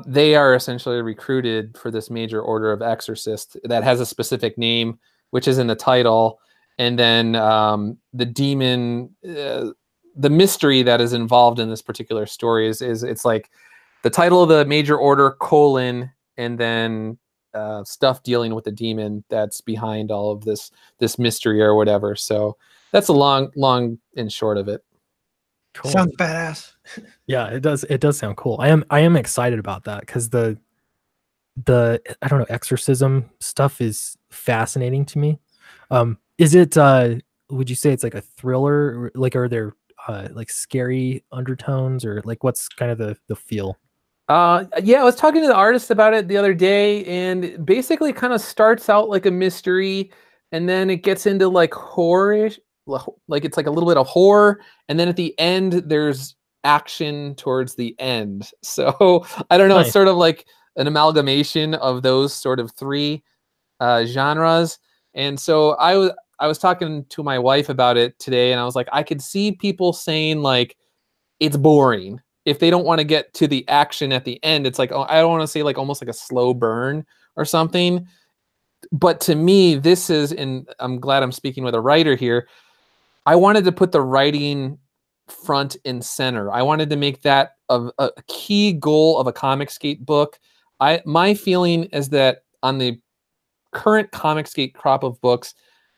B: They are essentially recruited for this major order of exorcists that has a specific name, which is in the title. And then the demon, the mystery that is involved in this particular story is it's like the title of the major order : and then stuff dealing with the demon that's behind all of this mystery or whatever. So that's a long and short of it.
A: cool.
C: Sounds badass.
A: Yeah, it does. It does sound cool. I am excited about that because the I don't know, exorcism stuff is fascinating to me. Is it would you say it's like a thriller, or like are there like scary undertones, or like what's kind of the feel?
B: Yeah, I was talking to the artist about it the other day, and basically kind of starts out like a mystery, and then it gets into like horror-ish, like it's like a little bit of horror, and then at the end there's action towards the end. So I don't know, it's
A: Nice.
B: sort of like an amalgamation of those sort of three genres. And so I was talking to my wife about it today, and I was like, I could see people saying like it's boring if they don't want to get to the action at the end. It's like, oh, I don't want to say like almost like a slow burn or something. But to me, this is, and I'm glad I'm speaking with a writer here, I wanted to put the writing front and center. I wanted to make that a key goal of a Comicsgate book. My feeling is that on the current Comicsgate crop of books,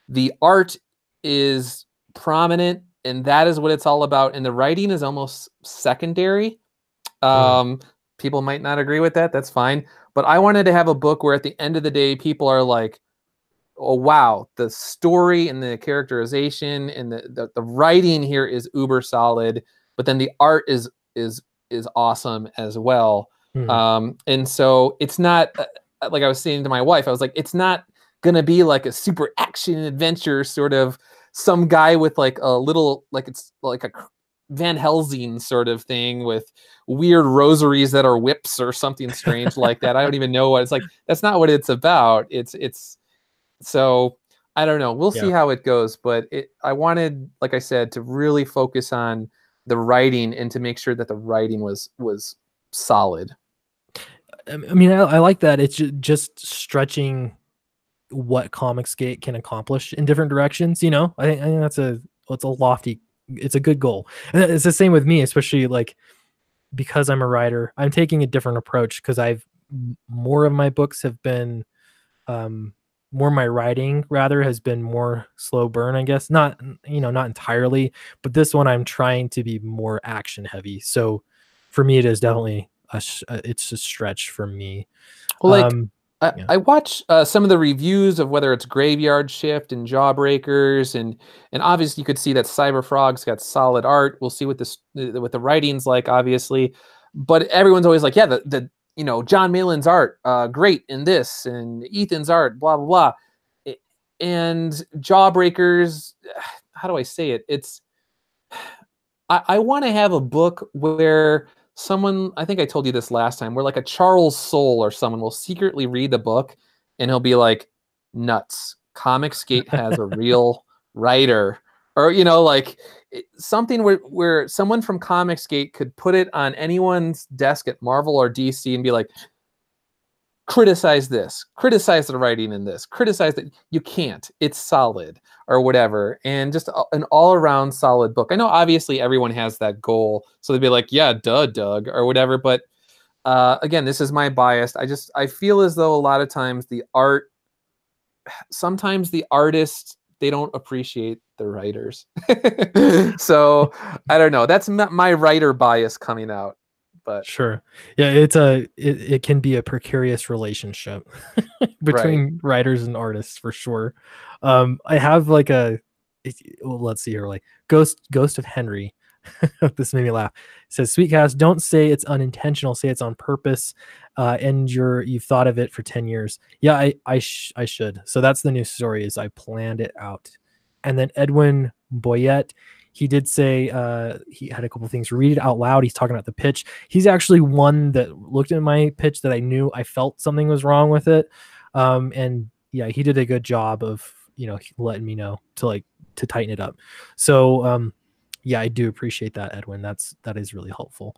B: the art is prominent, and that is what it's all about. And the writing is almost secondary. People might not agree with that. That's fine. But I wanted to have a book where at the end of the day, people are like, oh, wow, the story and the characterization and the writing here is uber solid, but then the art is awesome as well. And so it's not, like I was saying to my wife, I was like, it's not gonna be like a super action adventure sort of some guy with like a little, like it's like a Van Helsing sort of thing with weird rosaries that are whips or something strange like that. I don't even know what it's like. That's not what it's about. It's so I don't know. We'll see how it goes, but I wanted, like I said, to really focus on the writing and to make sure that the writing was solid.
A: I mean, I like that. It's just stretching what Comicsgate can accomplish in different directions. You know, I think that's a lofty, it's a good goal. And it's the same with me, especially like because I'm a writer, I'm taking a different approach because more of my books have been, more my writing rather has been more slow burn, I guess. Not, not entirely, but this one I'm trying to be more action heavy. So for me, it is definitely it's a stretch for me.
B: Well, like I watch some of the reviews of whether it's Graveyard Shift and Jawbreakers, and obviously you could see that Cyberfrog's got solid art. We'll see what what the writing's like, obviously, but everyone's always like, yeah, the John Malin's art, great in this, and Ethan's art, blah blah blah, and Jawbreakers. How do I say it? It's I want to have a book where someone, I think I told you this last time, where like a Charles Soule or someone will secretly read the book and he'll be like, nuts, Comicsgate has a real writer. Or, like something where someone from Comicsgate could put it on anyone's desk at Marvel or DC and be like, criticize this, criticize the writing in this, criticize that. You can't, it's solid or whatever. And just an all-around solid book. I know obviously everyone has that goal, so they'd be like, yeah, duh, Doug, or whatever. But again, this is my bias. I feel as though a lot of times sometimes the artists, they don't appreciate the writers. So I don't know, that's my writer bias coming out. But
A: Sure. Yeah, it can be a precarious relationship between writers and artists for sure. I have like well, let's see here, like Ghost of Henry. This made me laugh. It says, Sweetcast, don't say it's unintentional, say it's on purpose. And you've thought of it for 10 years. Yeah, I should. So that's the new story, is I planned it out. And then Edwin Boyette, he did say he had a couple things. Read it out loud. He's talking about the pitch. He's actually one that looked at my pitch that I knew I felt something was wrong with it. And yeah, he did a good job of, letting me know to tighten it up. So yeah, I do appreciate that, Edwin. That is really helpful.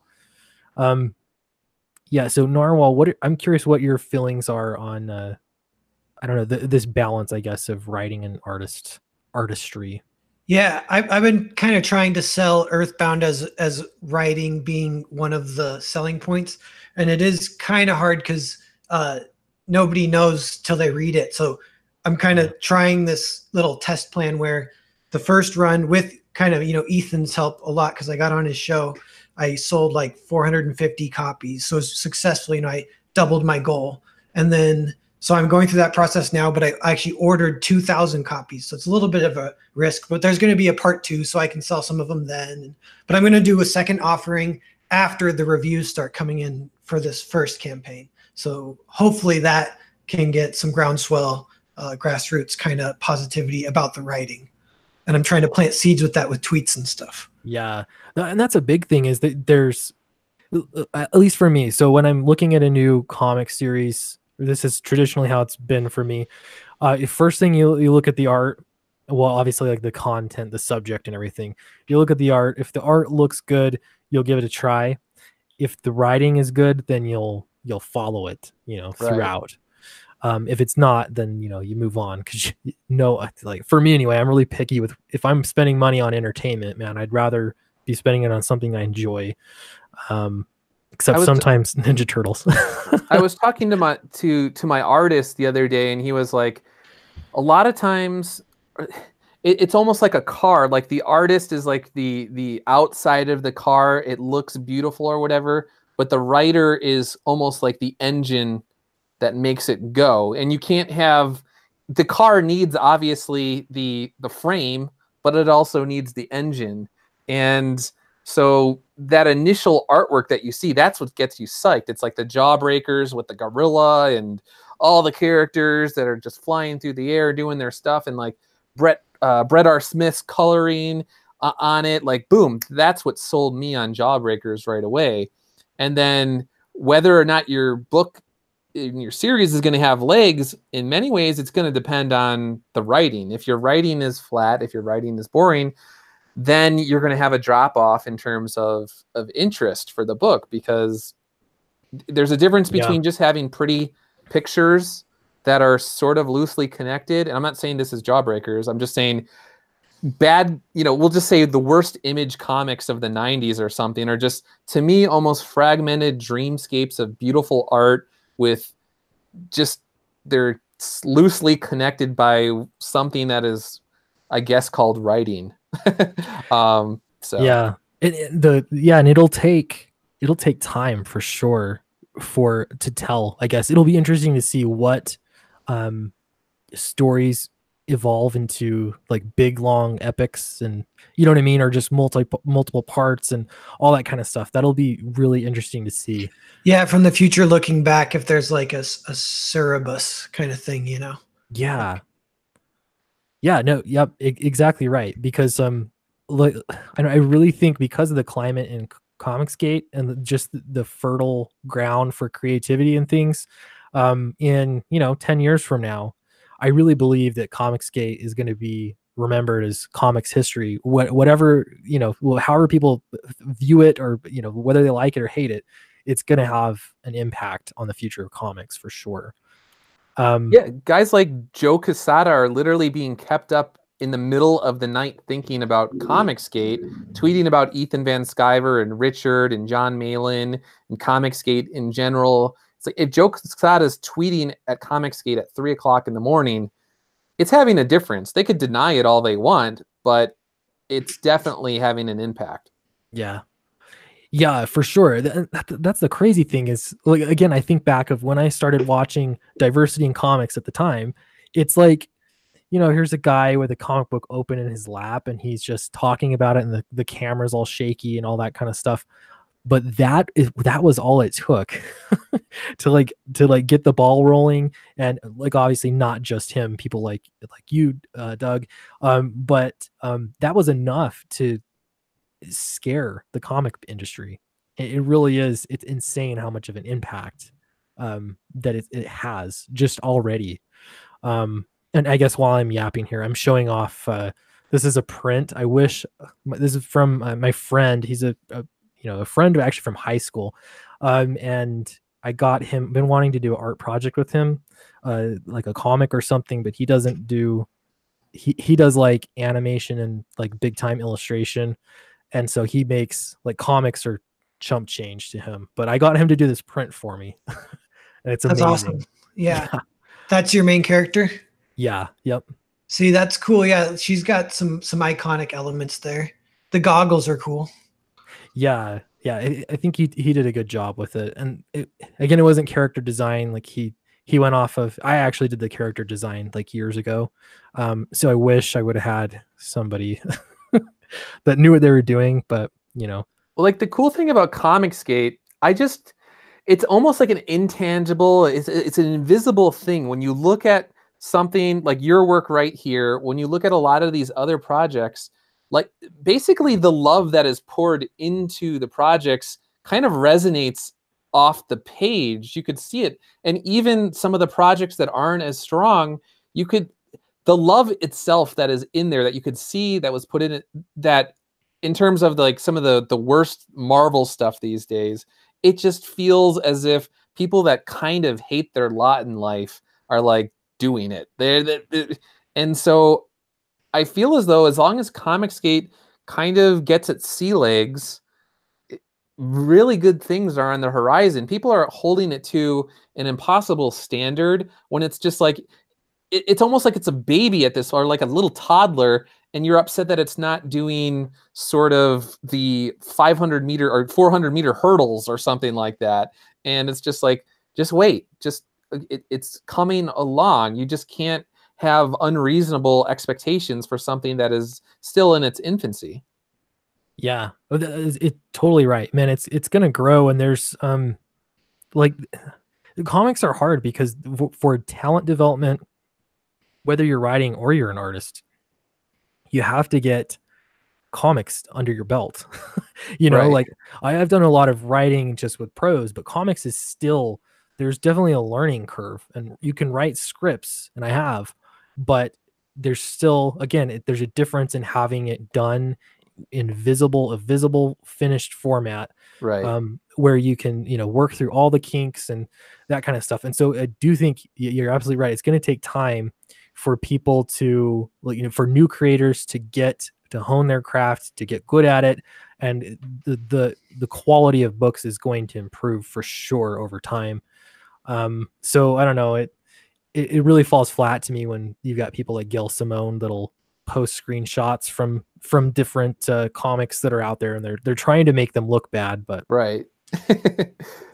A: Yeah. So Narwhal, I'm curious what your feelings are on I don't know, this balance, I guess, of writing and artistry.
C: Yeah, I've been kind of trying to sell Earthbound as writing being one of the selling points, and it is kind of hard because nobody knows till they read it. So I'm kind of trying this little test plan where the first run, with kind of Ethan's help a lot, because I got on his show, I sold like 450 copies, so successfully, I doubled my goal, and then. So I'm going through that process now, but I actually ordered 2,000 copies. So it's a little bit of a risk, but there's going to be a part 2, so I can sell some of them then. But I'm going to do a second offering after the reviews start coming in for this first campaign. So hopefully that can get some groundswell, grassroots kind of positivity about the writing. And I'm trying to plant seeds with that with tweets and stuff.
A: Yeah. And that's a big thing, is that there's, at least for me, so when I'm looking at a new comic series, this is traditionally how it's been for me. First thing you look at the art, well, obviously like the content, the subject and everything. You look at the art. If the art looks good, you'll give it a try. If the writing is good, then you'll follow it, throughout. If it's not, then, you move on, because like for me anyway, I'm really picky with, if I'm spending money on entertainment, man, I'd rather be spending it on something I enjoy. Except sometimes Ninja Turtles.
B: I was talking to my artist the other day, and he was like, a lot of times it's almost like a car. Like the artist is like the outside of the car. It looks beautiful or whatever, but the writer is almost like the engine that makes it go. And you can't have, the car needs obviously the frame, but it also needs the engine. And so that initial artwork that you see, that's what gets you psyched. It's like the Jawbreakers with the gorilla and all the characters that are just flying through the air doing their stuff, and like Brett R. Smith's coloring on it. Like, boom, that's what sold me on Jawbreakers right away. And then whether or not your book in your series is going to have legs, in many ways, it's going to depend on the writing. If your writing is flat, if your writing is boring, then you're going to have a drop off in terms of interest for the book, because there's a difference between just having pretty pictures that are sort of loosely connected. And I'm not saying this is Jawbreakers. I'm just saying bad, we'll just say the worst Image comics of the 90s or something, are just, to me, almost fragmented dreamscapes of beautiful art with just, they're loosely connected by something that is, I guess, called writing. So
A: yeah, and it'll take time for sure to tell. I guess it'll be interesting to see what stories evolve into, like big long epics, and you know what I mean, or just multiple parts and all that kind of stuff. That'll be really interesting to see.
C: Yeah, from the future looking back, if there's like a Cerebus kind of thing,
A: Yeah. Yeah, no, yep, exactly right. Because like, I really think because of the climate in Comicsgate and just the fertile ground for creativity and things, in 10 years from now, I really believe that Comicsgate is going to be remembered as comics history. Whatever, however people view it, or whether they like it or hate it, it's going to have an impact on the future of comics for sure.
B: Yeah, guys like Joe Quesada are literally being kept up in the middle of the night thinking about Comicsgate, tweeting about Ethan Van Sciver and Richard and John Malin and Comicsgate in general. It's like, if Joe Quesada is tweeting at Comicsgate at 3 o'clock in the morning, it's having a difference. They could deny it all they want, but it's definitely having an impact.
A: Yeah. Yeah, for sure. That's the crazy thing is, like, again, I think back of when I started watching diversity in comics at the time. It's like, here's a guy with a comic book open in his lap and he's just talking about it and the camera's all shaky and all that kind of stuff. But that was all it took to get the ball rolling. And like, obviously not just him, people like you, Doug. But that was enough to scare the comic industry. It really is. It's insane how much of an impact that it has just already. And I guess while I'm yapping here, I'm showing off. This is a print. I wish this is from my friend. He's a friend actually from high school, and I got him. Been wanting to do an art project with him, like a comic or something, but he doesn't do. He does like animation and like big time illustration, and so he makes like comics or chump change to him. But I got him to do this print for me, and it's
C: That's
A: amazing.
C: awesome. Yeah. That's your main character?
A: Yeah. Yep.
C: See, that's cool. Yeah, she's got some iconic elements there. The goggles are cool.
A: Yeah. Yeah. I think he did a good job with it. And again, it wasn't character design. Like he went off of, I actually did the character design like years ago. So I wish I would have had somebody that knew what they were doing, but
B: Well, like the cool thing about Comicsgate, it's almost like an intangible, it's an invisible thing. When you look at something like your work right here, when you look at a lot of these other projects, like basically the love that is poured into the projects kind of resonates off the page. You could see it. And even some of the projects that aren't as strong, the love itself that is in there that you could see that was put in it, that in terms of like some of the worst Marvel stuff these days, it just feels as if people that kind of hate their lot in life are like doing it. And so I feel as though as long as Comicsgate kind of gets its sea legs, really good things are on the horizon. People are holding it to an impossible standard when it's just like, it's almost like it's a baby at this, or like a little toddler, and you're upset that it's not doing sort of the 500 meter or 400 meter hurdles or something like that. And it's just like, just wait, it's coming along. You just can't have unreasonable expectations for something that is still in its infancy.
A: yeah, it's totally right, man. It's gonna grow, and there's like comics are hard because for talent development, whether you're writing or you're an artist, you have to get comics under your belt.
B: Right.
A: Like I've done a lot of writing just with prose, but comics is still, there's definitely a learning curve, and you can write scripts, and I have, but there's still, again, there's a difference in having it done in a visible finished format,
B: Right.
A: where you can work through all the kinks and that kind of stuff. And so I do think you're absolutely right. It's going to take time for people to, for new creators to get to hone their craft, to get good at it, and the quality of books is going to improve for sure over time. So I don't know, it really falls flat to me when you've got people like Gail Simone that'll post screenshots from different comics that are out there, and they're trying to make them look bad, but
B: Right.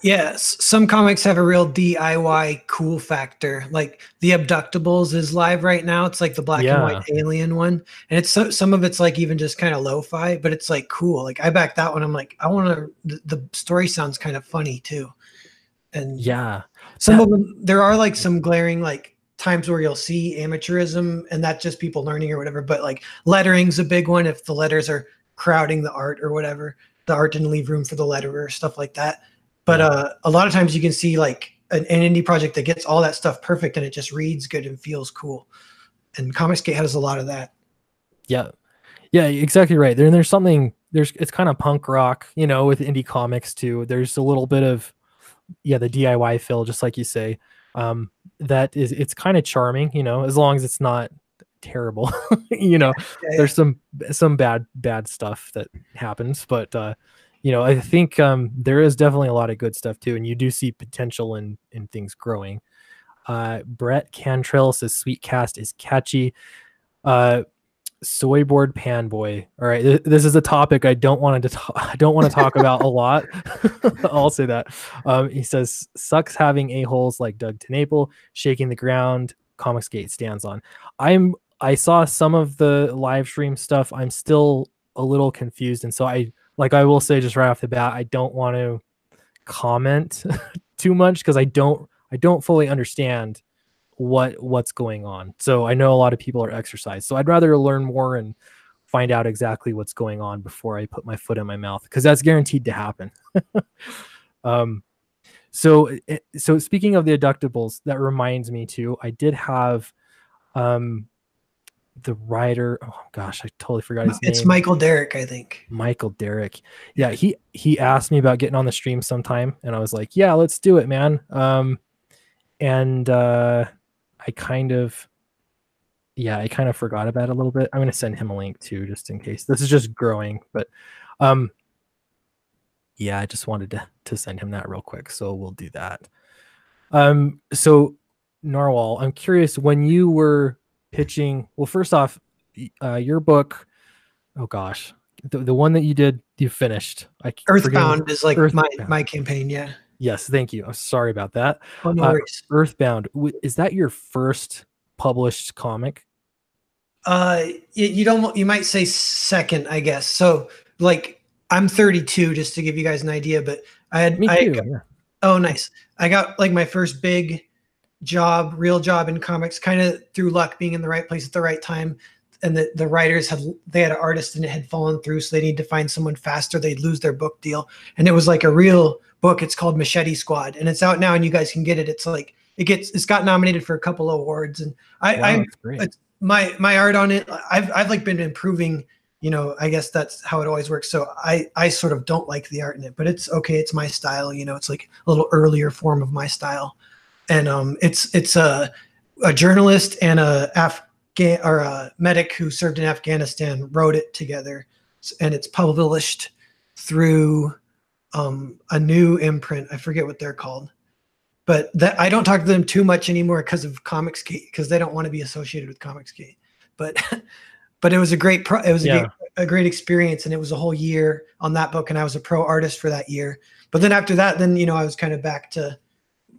C: Yes, some comics have a real DIY cool factor. Like The Abductables is live right now. It's like the black and white alien one, and it's some of it's like even just kind of lo-fi, but it's like cool. Like I back that one. I'm like, I want to. The story sounds kind of funny too, and
A: yeah,
C: some of them, there are like some glaring like times where you'll see amateurism, and that's just people learning or whatever. But like lettering's a big one. If the letters are crowding the art or whatever, the art didn't leave room for the letterer, stuff like that. But a lot of times you can see like an indie project that gets all that stuff perfect and it just reads good and feels cool. And Comicsgate has a lot of that.
A: Yeah, exactly right. There's something, it's kind of punk rock, with indie comics too. There's a little bit of the DIY feel, just like you say. It's kind of charming, as long as it's not terrible. There's some bad stuff that happens, but I think there is definitely a lot of good stuff too, and you do see potential in things growing. Brett Cantrell says Sweet Cast is catchy. Soyboard pan boy. All right, this is a topic I don't want to I don't want to talk about a lot. I'll say that. He says sucks having a-holes like Doug TenNapel shaking the ground Comicsgate stands on. I saw some of the live stream stuff. I'm still a little confused, and so I will say just right off the bat, I don't want to comment too much because I don't fully understand what's going on. So I know a lot of people are exercised. So I'd rather learn more and find out exactly what's going on before I put my foot in my mouth, because that's guaranteed to happen. So speaking of the abductables, that reminds me too, I did have the writer, oh gosh, I totally forgot his name.
C: It's Michael Derrick, I think.
A: Michael Derrick. Yeah, he asked me about getting on the stream sometime, and I was like, yeah, let's do it, man. I kind of forgot about it a little bit. I'm going to send him a link too, just in case. This is just growing, but yeah, I just wanted to send him that real quick. So we'll do that. So Narwhal, I'm curious, when you were pitching, well, first off, your book, oh gosh, the one that you finished.
C: Earthbound is like my campaign. Yeah.
A: Yes, thank you. I'm sorry about that.
C: Oh, no worries.
A: Earthbound, is that your first published comic?
C: You might say second, I guess. So like I'm 32, just to give you guys an idea, but yeah. Oh, nice. I got like my first big real job in comics, kind of through luck, being in the right place at the right time. And the writers had an artist and it had fallen through, so they need to find someone faster. They'd lose their book deal. And it was like a real book. It's called Machete Squad, and it's out now, and you guys can get it. It's like it's got nominated for a couple of awards, and my art on it, I've like been improving. I guess that's how it always works. So I sort of don't like the art in it, but it's okay. It's my style. It's like a little earlier form of my style, and it's a journalist and a medic who served in Afghanistan wrote it together, and it's published through a new imprint. I forget what they're called, but I don't talk to them too much anymore because of Comicsgate, because they don't want to be associated with Comicsgate. But it was a great a great experience, and it was a whole year on that book, and I was a pro artist for that year. But then after that, I was kind of back to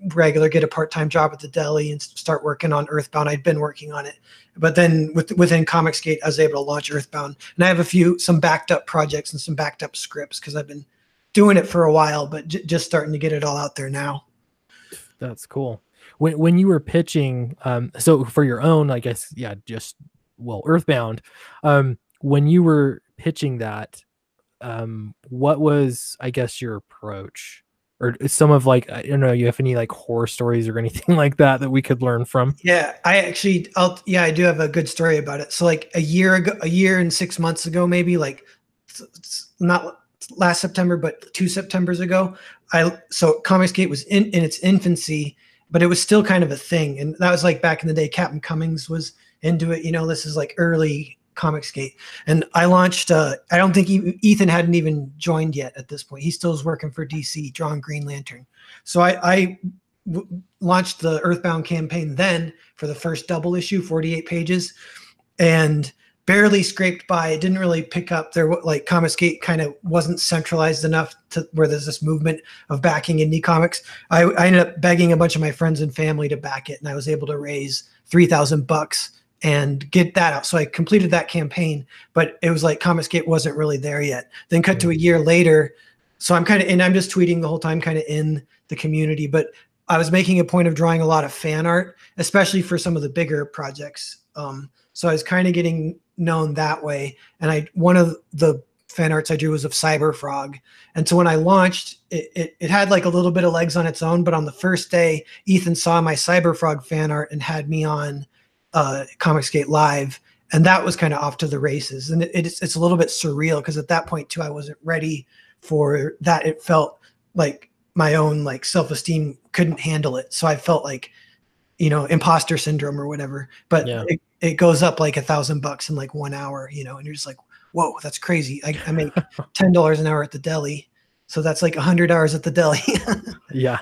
C: get a part-time job at the deli and start working on Earthbound. I'd been working on it, but then within Comicsgate, I was able to launch Earthbound, and I have some backed up projects and some backed up scripts because I've been doing it for a while, but just starting to get it all out there now.
A: That's cool. When you were pitching, so for your own, I guess, yeah, Earthbound, when you were pitching that, what was, I guess, your approach? Or some of I don't know, you have any horror stories or anything like that we could learn from?
C: Yeah, I do have a good story about it. So a year and 6 months ago, maybe not last September, but 2 Septembers ago, so Comicsgate was in its infancy, but it was still kind of a thing. And that was back in the day, Captain Cummings was into it. This is early Comicsgate. And I launched, I don't think Ethan hadn't even joined yet at this point. He still is working for DC, drawing Green Lantern. So I launched the Earthbound campaign then for the first double issue, 48 pages, and barely scraped by. It didn't really pick up. Comicsgate kind of wasn't centralized enough to where there's this movement of backing indie comics. I ended up begging a bunch of my friends and family to back it, and I was able to raise $3,000 and get that out. So I completed that campaign, but it was Comicsgate wasn't really there yet. Then cut to a year later. So I'm just tweeting the whole time, kind of in the community, but I was making a point of drawing a lot of fan art, especially for some of the bigger projects. So I was kind of getting known that way. And one of the fan arts I drew was of Cyberfrog. And so when I launched, it had a little bit of legs on its own, but on the first day, Ethan saw my Cyberfrog fan art and had me on Comicsgate Live, and that was kind of off to the races. And it's a little bit surreal because at that point too, I wasn't ready for that. It felt like my own self-esteem couldn't handle it, so I felt imposter syndrome or whatever. But yeah, it goes up $1,000 in 1 hour, and you're just whoa, that's crazy. I make $10 an hour at the deli, so that's 100 hours at the deli.
A: Yeah.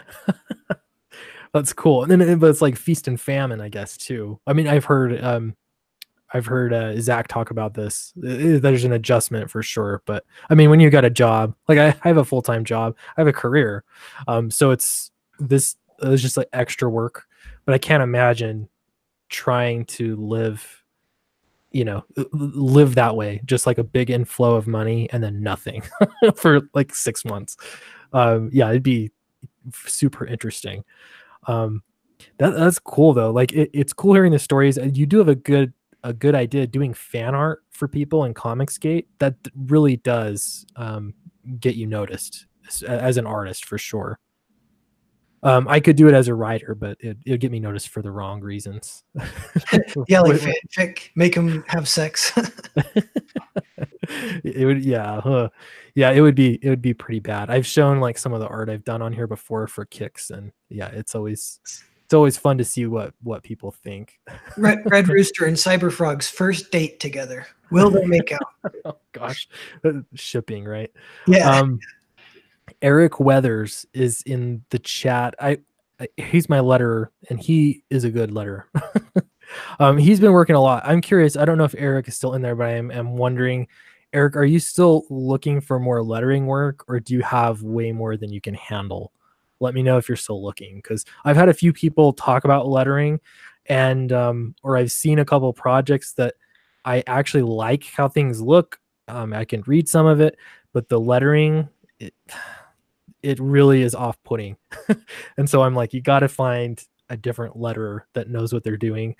A: That's cool. And then but it's feast and famine, I guess, too. I mean, I've heard I've heard Zach talk about this. There's an adjustment for sure, but I mean, when you got a job, like I have a full-time job, I have a career, so it's just like extra work. But I can't imagine trying to live that way, just like a big inflow of money and then nothing for like 6 months. Yeah, it'd be super interesting. That's cool though. Like it's cool hearing the stories. You do have a good idea doing fan art for people in Comicsgate. That really does get you noticed as an artist for sure. I could do it as a writer, but it'd get me noticed for the wrong reasons.
C: Yeah, like fanfic, make them have sex.
A: It would, yeah, it would be pretty bad. I've shown like some of the art I've done on here before for kicks, and yeah, it's always fun to see what people think.
C: Red Rooster and Cyberfrog's first date together. Will they make out?
A: Oh gosh, shipping, right?
C: Yeah.
A: Eric Weathers is in the chat. He's my letterer, and he is a good letterer. He's been working a lot. I'm curious. I don't know if Eric is still in there, but I'm wondering, Eric, are you still looking for more lettering work, or do you have way more than you can handle? Let me know if you're still looking, because I've had a few people talk about lettering, and or I've seen a couple projects that I actually like how things look. I can read some of it, but the lettering, it really is off-putting. And so I'm like, you got to find a different letterer that knows what they're doing.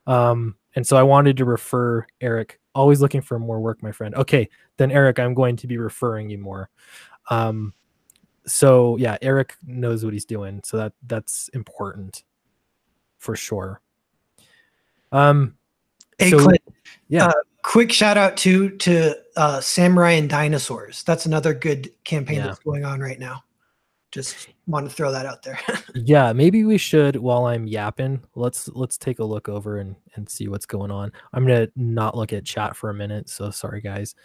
A: And so I wanted to refer Eric. Always looking for more work, my friend. Okay, then Eric, I'm going to be referring you more. So yeah, Eric knows what he's doing, so that's important for sure.
C: Hey,
A: so,
C: Clint,
A: yeah.
C: Quick shout out to Samurai and Dinosaurs. That's another good campaign that's going on right now. Just want to throw that out there.
A: Yeah, maybe we should, while I'm yapping, let's take a look over and see what's going on. I'm gonna not look at chat for a minute, so sorry guys.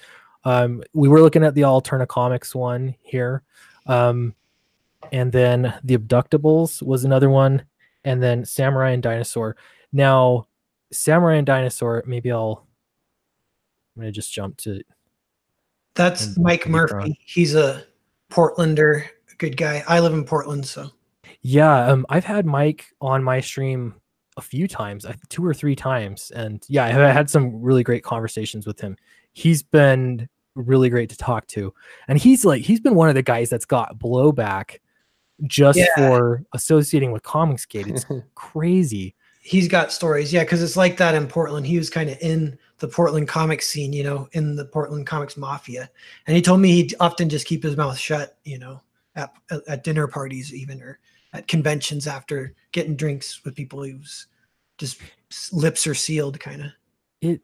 A: We were looking at the Alterna Comics one here, and then the Abductables was another one, and then Samurai and Dinosaur. Now, Samurai and Dinosaur, maybe I'm gonna just jump to.
C: That's Mike Murphy. He's a Portlander, good guy. I live in Portland, so.
A: Yeah, I've had Mike on my stream a few times, 2 or 3 times, and yeah, I had some really great conversations with him. He's been really great to talk to, and he's been one of the guys that's got blowback just for associating with Comicsgate. It's crazy.
C: He's got stories, yeah, because it's like that in Portland. He was kind of in the Portland comics scene, in the Portland comics mafia, and he told me he'd often just keep his mouth shut, at dinner parties even, or at conventions after getting drinks with people whose just lips are sealed, kind of.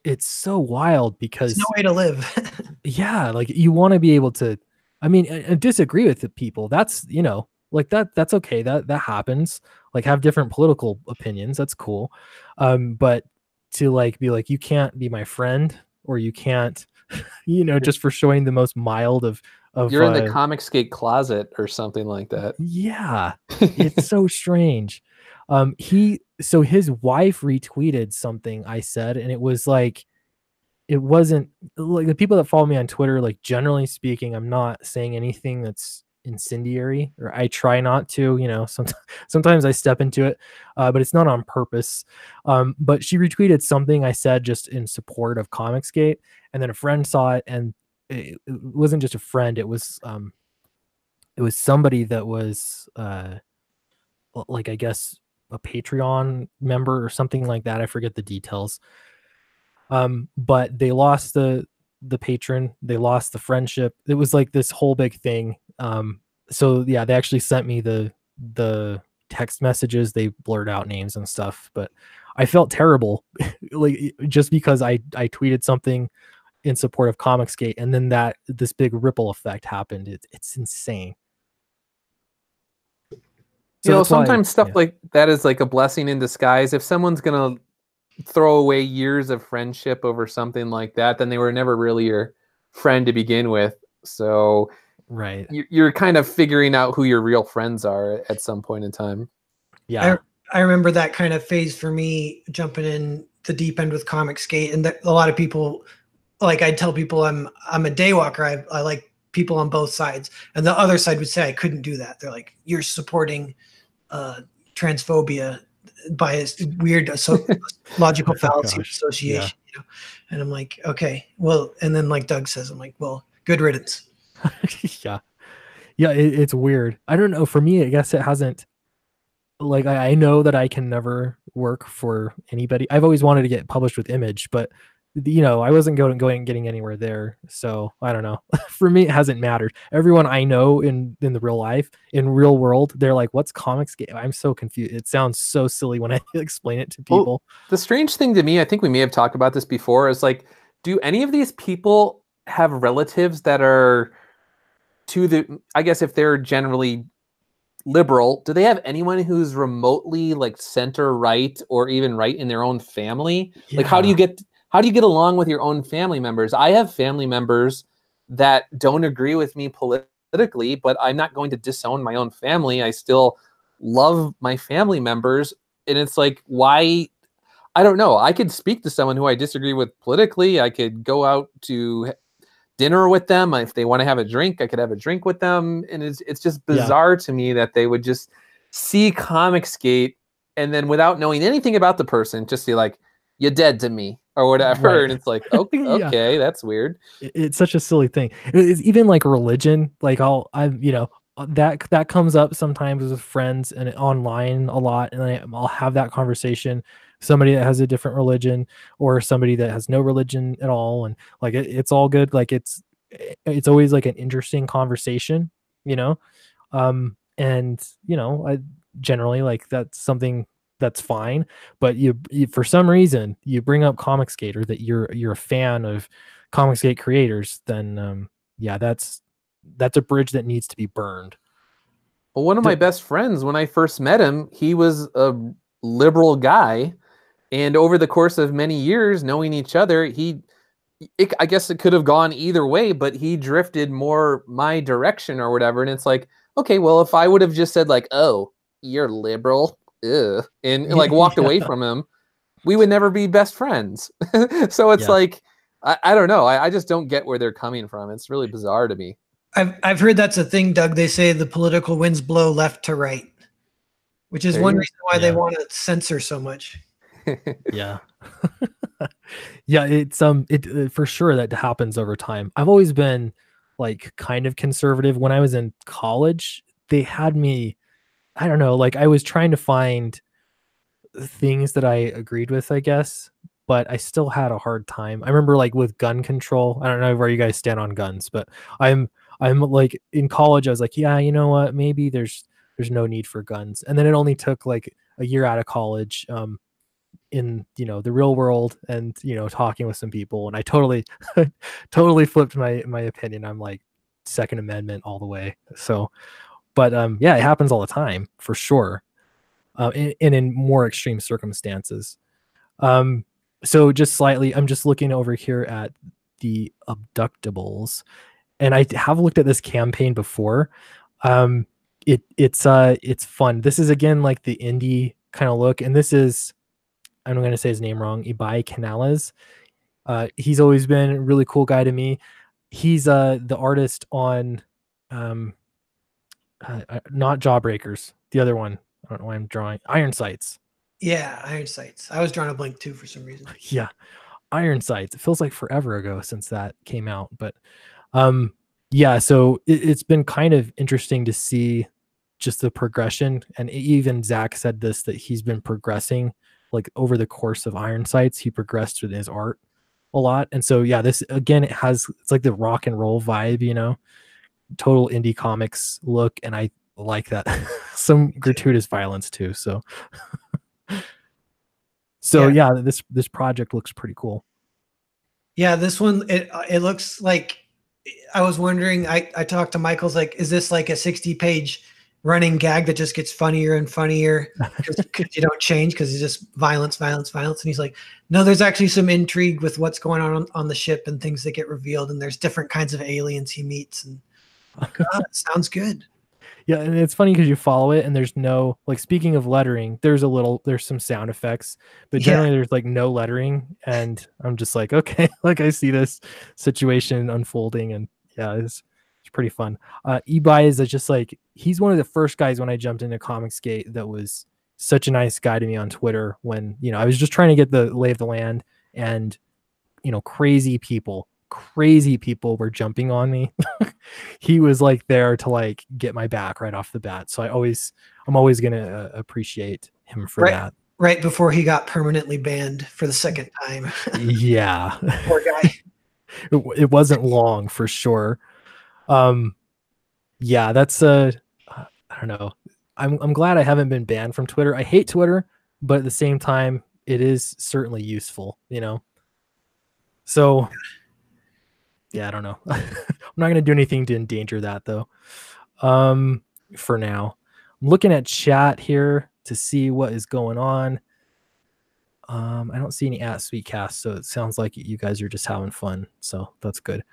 A: It's so wild because
C: there's no way to live.
A: Yeah, like you want to be able to, I mean, disagree with the people. That's like that's okay. That happens. Like have different political opinions. That's cool. But to like be like, you can't be my friend, or you can't, just for showing the most mild of
B: you're in the Comicsgate closet or something like that.
A: Yeah, it's so strange. So his wife retweeted something I said, and it was like, it wasn't like, the people that follow me on Twitter, like generally speaking, I'm not saying anything that's incendiary, or I try not to, sometimes I step into it, but it's not on purpose. But she retweeted something I said just in support of Comicsgate, and then a friend saw it, and it wasn't just a friend, it was somebody that was like, I guess, a Patreon member or something like that. I forget the details. But they lost the patron, they lost the friendship. It was like this whole big thing. So yeah, they actually sent me the text messages. They blurred out names and stuff, but I felt terrible, like just because I tweeted something in support of Comicsgate, and then this big ripple effect happened. It's insane.
B: So sometimes stuff like that is like a blessing in disguise. If someone's gonna throw away years of friendship over something like that, then they were never really your friend to begin with. So
A: right,
B: you're kind of figuring out who your real friends are at some point in time.
A: Yeah,
C: I remember that kind of phase for me, jumping in the deep end with Comicsgate, and a lot of people, like I tell people I'm a daywalker. I like people on both sides, and the other side would say I couldn't do that. They're like, you're supporting transphobia by a weird logical fallacy association, you know? And I'm like, okay, well, and then like Doug says, I'm like, well, good riddance.
A: Yeah. It's weird. I don't know. For me, I guess it hasn't. Like I know that I can never work for anybody. I've always wanted to get published with Image, but I wasn't getting anywhere there. So I don't know. For me, it hasn't mattered. Everyone I know in the real life, in real world, they're like, "What's Comicsgate?" I'm so confused. It sounds so silly when I explain it to people.
B: Well, the strange thing to me, I think we may have talked about this before, is like, do any of these people have relatives that are I guess if they're generally liberal, do they have anyone who's remotely like center right or even right in their own family?
A: Yeah.
B: Like, how do you get along with your own family members? I have family members that don't agree with me politically, but I'm not going to disown my own family. I still love my family members. And it's like, why? I don't know. I could speak to someone who I disagree with politically. I could go out to dinner with them. If they want to have a drink, I could have a drink with them. And it's just bizarre to me that they would just see Comicsgate and then without knowing anything about the person, just be like, "You're dead to me," or whatever. Right. And it's like, okay, that's weird.
A: It's such a silly thing. It's even like religion. Like that comes up sometimes with friends and online a lot. And I'll have that conversation. Somebody that has a different religion or somebody that has no religion at all. And like, it's all good. Like it's always like an interesting conversation, and I generally like that's something that's fine, but you for some reason you bring up Comicsgate or that you're a fan of Comicsgate creators, then that's a bridge that needs to be burned.
B: Well, one of my best friends, when I first met him, he was a liberal guy. And over the course of many years knowing each other, I guess it could have gone either way, but he drifted more my direction or whatever. And it's like, okay, well, if I would have just said like, "Oh, you're liberal," and like walked away from him, we would never be best friends. So it's like, I don't know. I just don't get where they're coming from. It's really bizarre to me.
C: I've heard that's a thing, Doug. They say the political winds blow left to right, which is one reason why they want to censor so much.
A: Yeah. It's it for sure that happens over time. I've always been like kind of conservative. When I was in college, they had me, I don't know, like I was trying to find things that I agreed with, I guess, but I still had a hard time. I remember like with gun control. I don't know where you guys stand on guns, but I'm like in college, I was like, yeah, you know what? Maybe there's no need for guns. And then it only took like a year out of college, in the real world and talking with some people, and I totally flipped my opinion. I'm like Second Amendment all the way. So but it happens all the time for sure, and in more extreme circumstances. So just slightly, I'm just looking over here at the abductables, and I have looked at this campaign before. It's fun. This is again like the indie kind of look, and this is, I'm going to say his name wrong, Ibai Canales. He's always been a really cool guy to me. He's the artist on not Jawbreakers, the other one. I don't know why I'm drawing. Iron Sights.
C: Yeah, Iron Sights. I was drawing a blank too for some reason.
A: Yeah, Iron Sights. It feels like forever ago since that came out, but so it's been kind of interesting to see just the progression. And even Zach said this, that he's been progressing like over the course of Iron Sights. He progressed with his art a lot. And so this again, it's like the rock and roll vibe, total indie comics look, and I like that. Some gratuitous violence too. So this project looks pretty cool.
C: Yeah, this one, it looks like, I was wondering, I talked to Michael's like, is this like a 60-page running gag that just gets funnier and funnier because you don't change, because it's just violence. And he's like, no, there's actually some intrigue with what's going on the ship and things that get revealed, and there's different kinds of aliens he meets, and like, oh, that sounds good.
A: Yeah, and it's funny because you follow it and there's no, like, speaking of lettering, there's some sound effects, but
C: Yeah.
A: generally there's like no lettering, and I'm just like, okay, like I see this situation unfolding, and yeah, it's pretty fun. Ebuy is just like, he's one of the first guys when I jumped into Comicsgate that was such a nice guy to me on Twitter when, I was just trying to get the lay of the land, and crazy people were jumping on me. He was like there to like get my back right off the bat. So I'm always going to appreciate him for that.
C: Right before he got permanently banned for the second time.
A: Yeah.
C: Poor guy.
A: It wasn't long for sure. Yeah, that's I don't know. I'm glad I haven't been banned from Twitter. I hate Twitter, but at the same time, it is certainly useful, So yeah, I don't know. I'm not going to do anything to endanger that though. For now, I'm looking at chat here to see what is going on. I don't see any @sweetcast, so it sounds like you guys are just having fun. So that's good.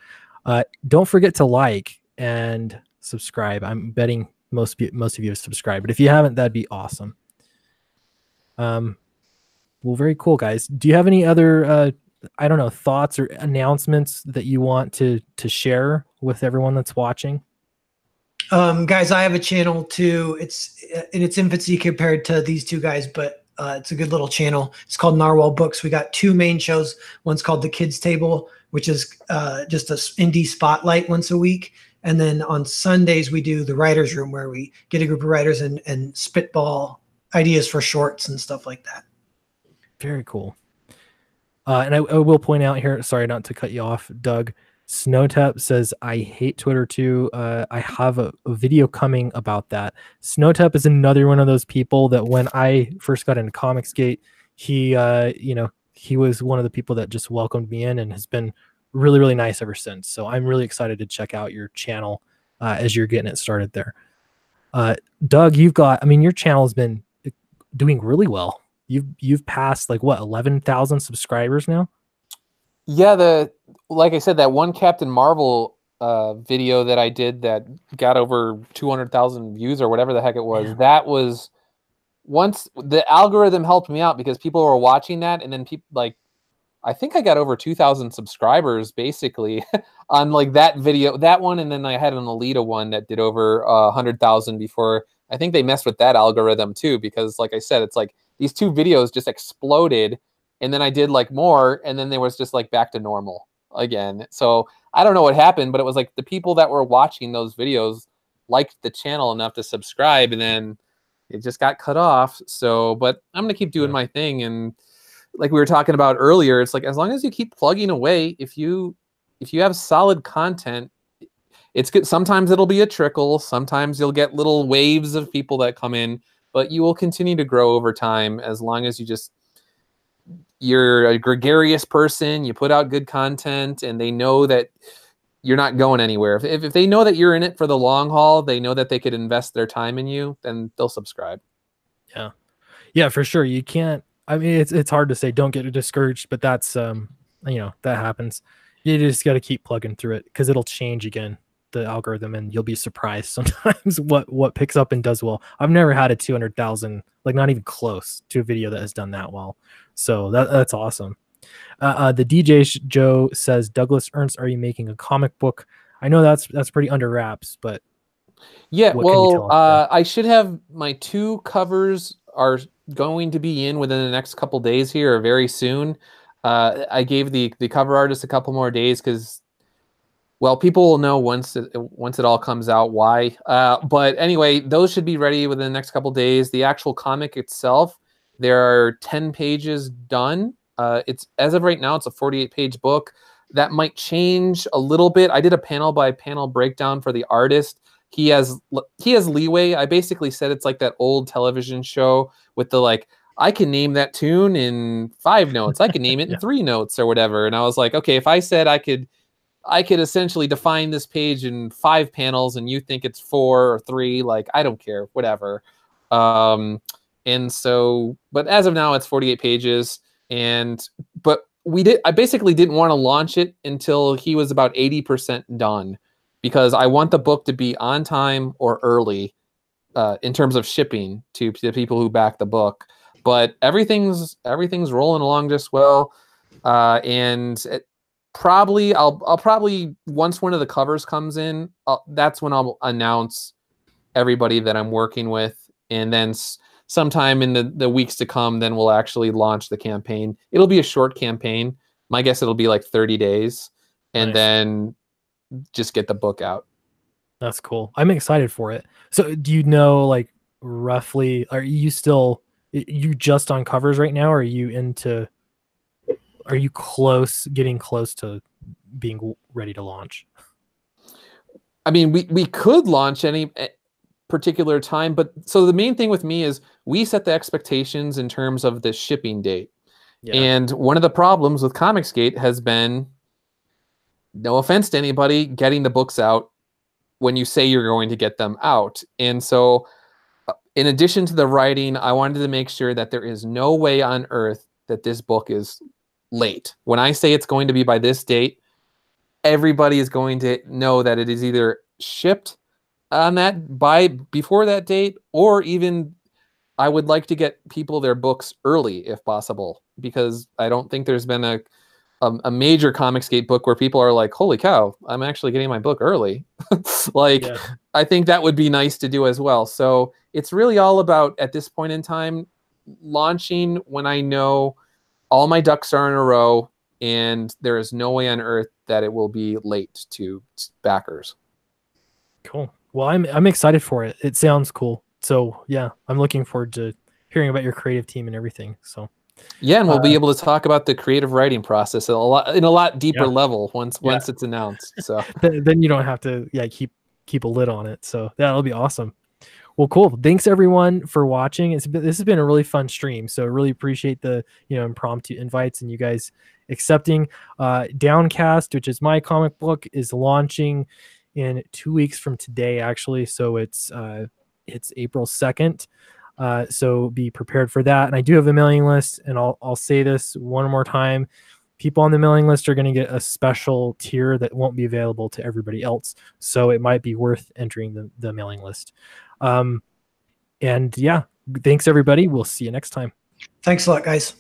A: Don't forget to like and subscribe. I'm betting most of you have subscribed, but if you haven't, that'd be awesome. Well, very cool, guys. Do you have any other I don't know, thoughts or announcements that you want to share with everyone that's watching?
C: Guys, I have a channel too. It's in its infancy compared to these two guys, but it's a good little channel. It's called Narwhal Books. We got two main shows. One's called The Kids Table, which is just a indie spotlight once a week. And then on Sundays, we do the writer's room, where we get a group of writers and spitball ideas for shorts and stuff like that.
A: Very cool. And I will point out here, sorry not to cut you off, Doug. Snowtep says, I hate Twitter too. I have a video coming about that. Snowtep is another one of those people that when I first got into Comicsgate, he was one of the people that just welcomed me in and has been really, really nice ever since. So I'm really excited to check out your channel as you're getting it started there. Doug, your channel has been doing really well. You've passed like what, 11,000 subscribers now?
B: Yeah, like I said, that one Captain Marvel video that I did that got over 200,000 views or whatever the heck it was. Yeah. That was, once the algorithm helped me out because people were watching that, and then people like, I think I got over 2,000 subscribers basically on like that video, that one, and then I had an Alita one that did over 100,000 before. I think they messed with that algorithm too, because like I said, it's like these two videos just exploded, and then I did like more, and then there was just like back to normal again. So I don't know what happened, but it was like the people that were watching those videos liked the channel enough to subscribe, and then it just got cut off. So, but I'm going to keep doing my thing. And like we were talking about earlier, it's like, as long as you keep plugging away, if you have solid content, it's good. Sometimes it'll be a trickle. Sometimes you'll get little waves of people that come in, but you will continue to grow over time as long as you're a gregarious person, you put out good content, and they know that you're not going anywhere. If they know that you're in it for the long haul, they know that they could invest their time in you, then they'll subscribe.
A: Yeah. Yeah, for sure. You can't, I mean, it's hard to say don't get discouraged, but that's, that happens. You just got to keep plugging through it because it'll change again, the algorithm, and you'll be surprised sometimes what picks up and does well. I've never had a 200,000, like not even close to a video that has done that well. So that's awesome. The DJ Joe says, Douglas Ernst, are you making a comic book? I know that's pretty under wraps, but
B: yeah, well, I should have my 2 covers are going to be in within the next couple days here, or very soon. I gave the cover artist a couple more days because, well, people will know once it all comes out why. But anyway, those should be ready within the next couple days. The actual comic itself, there are 10 pages done. It's, as of right now, it's a 48-page book. That might change a little bit. I did a panel by panel breakdown for the artist. He has leeway. I basically said it's like that old television show with the like, I can name that tune in 5 notes. I can name it in 3 notes or whatever. And I was like, okay, if I said I could essentially define this page in 5 panels and you think it's 4 or 3, like, I don't care, whatever. And so, but as of now, it's 48 pages. But I basically didn't want to launch it until he was about 80% done, because I want the book to be on time or early. in terms of shipping to the people who back the book. But everything's rolling along just well, and I'll probably once one of the covers comes in, that's when I'll announce everybody that I'm working with, and then sometime in the weeks to come, then we'll actually launch the campaign. It'll be a short campaign. My guess it'll be like 30 days, and
A: Nice.
B: then just get the book out.
A: That's cool. I'm excited for it. So do you know, like, roughly, are you just on covers right now, or are you getting close to being ready to launch?
B: I mean, we could launch any particular time, but so the main thing with me is we set the expectations in terms of the shipping date.
A: Yeah.
B: And one of the problems with Comicsgate has been, no offense to anybody, getting the books out when you say you're going to get them out. And so in addition to the writing, I wanted to make sure that there is no way on earth that this book is late. When I say it's going to be by this date, everybody is going to know that it is either shipped on before that date, or even I would like to get people their books early if possible, because I don't think there's been a major Comicsgate book where people are like, holy cow, I'm actually getting my book early. Like, yeah. I think that would be nice to do as well. So it's really all about, at this point in time, launching when I know all my ducks are in a row and there is no way on earth that it will be late to backers.
A: Cool. Well, I'm excited for it. It sounds cool. So yeah, I'm looking forward to hearing about your creative team and everything. So
B: yeah, and we'll be able to talk about the creative writing process in a lot deeper level once it's announced. So
A: then you don't have to keep a lid on it. So that'll be awesome. Well, cool. Thanks everyone for watching. This has been a really fun stream. So really appreciate the impromptu invites and you guys accepting. Downcast, which is my comic book, is launching in 2 weeks from today, actually. So it's April 2nd. So be prepared for that. And I do have a mailing list, and I'll say this one more time. People on the mailing list are going to get a special tier that won't be available to everybody else. So it might be worth entering the mailing list. And yeah, thanks everybody. We'll see you next time.
C: Thanks a lot, guys.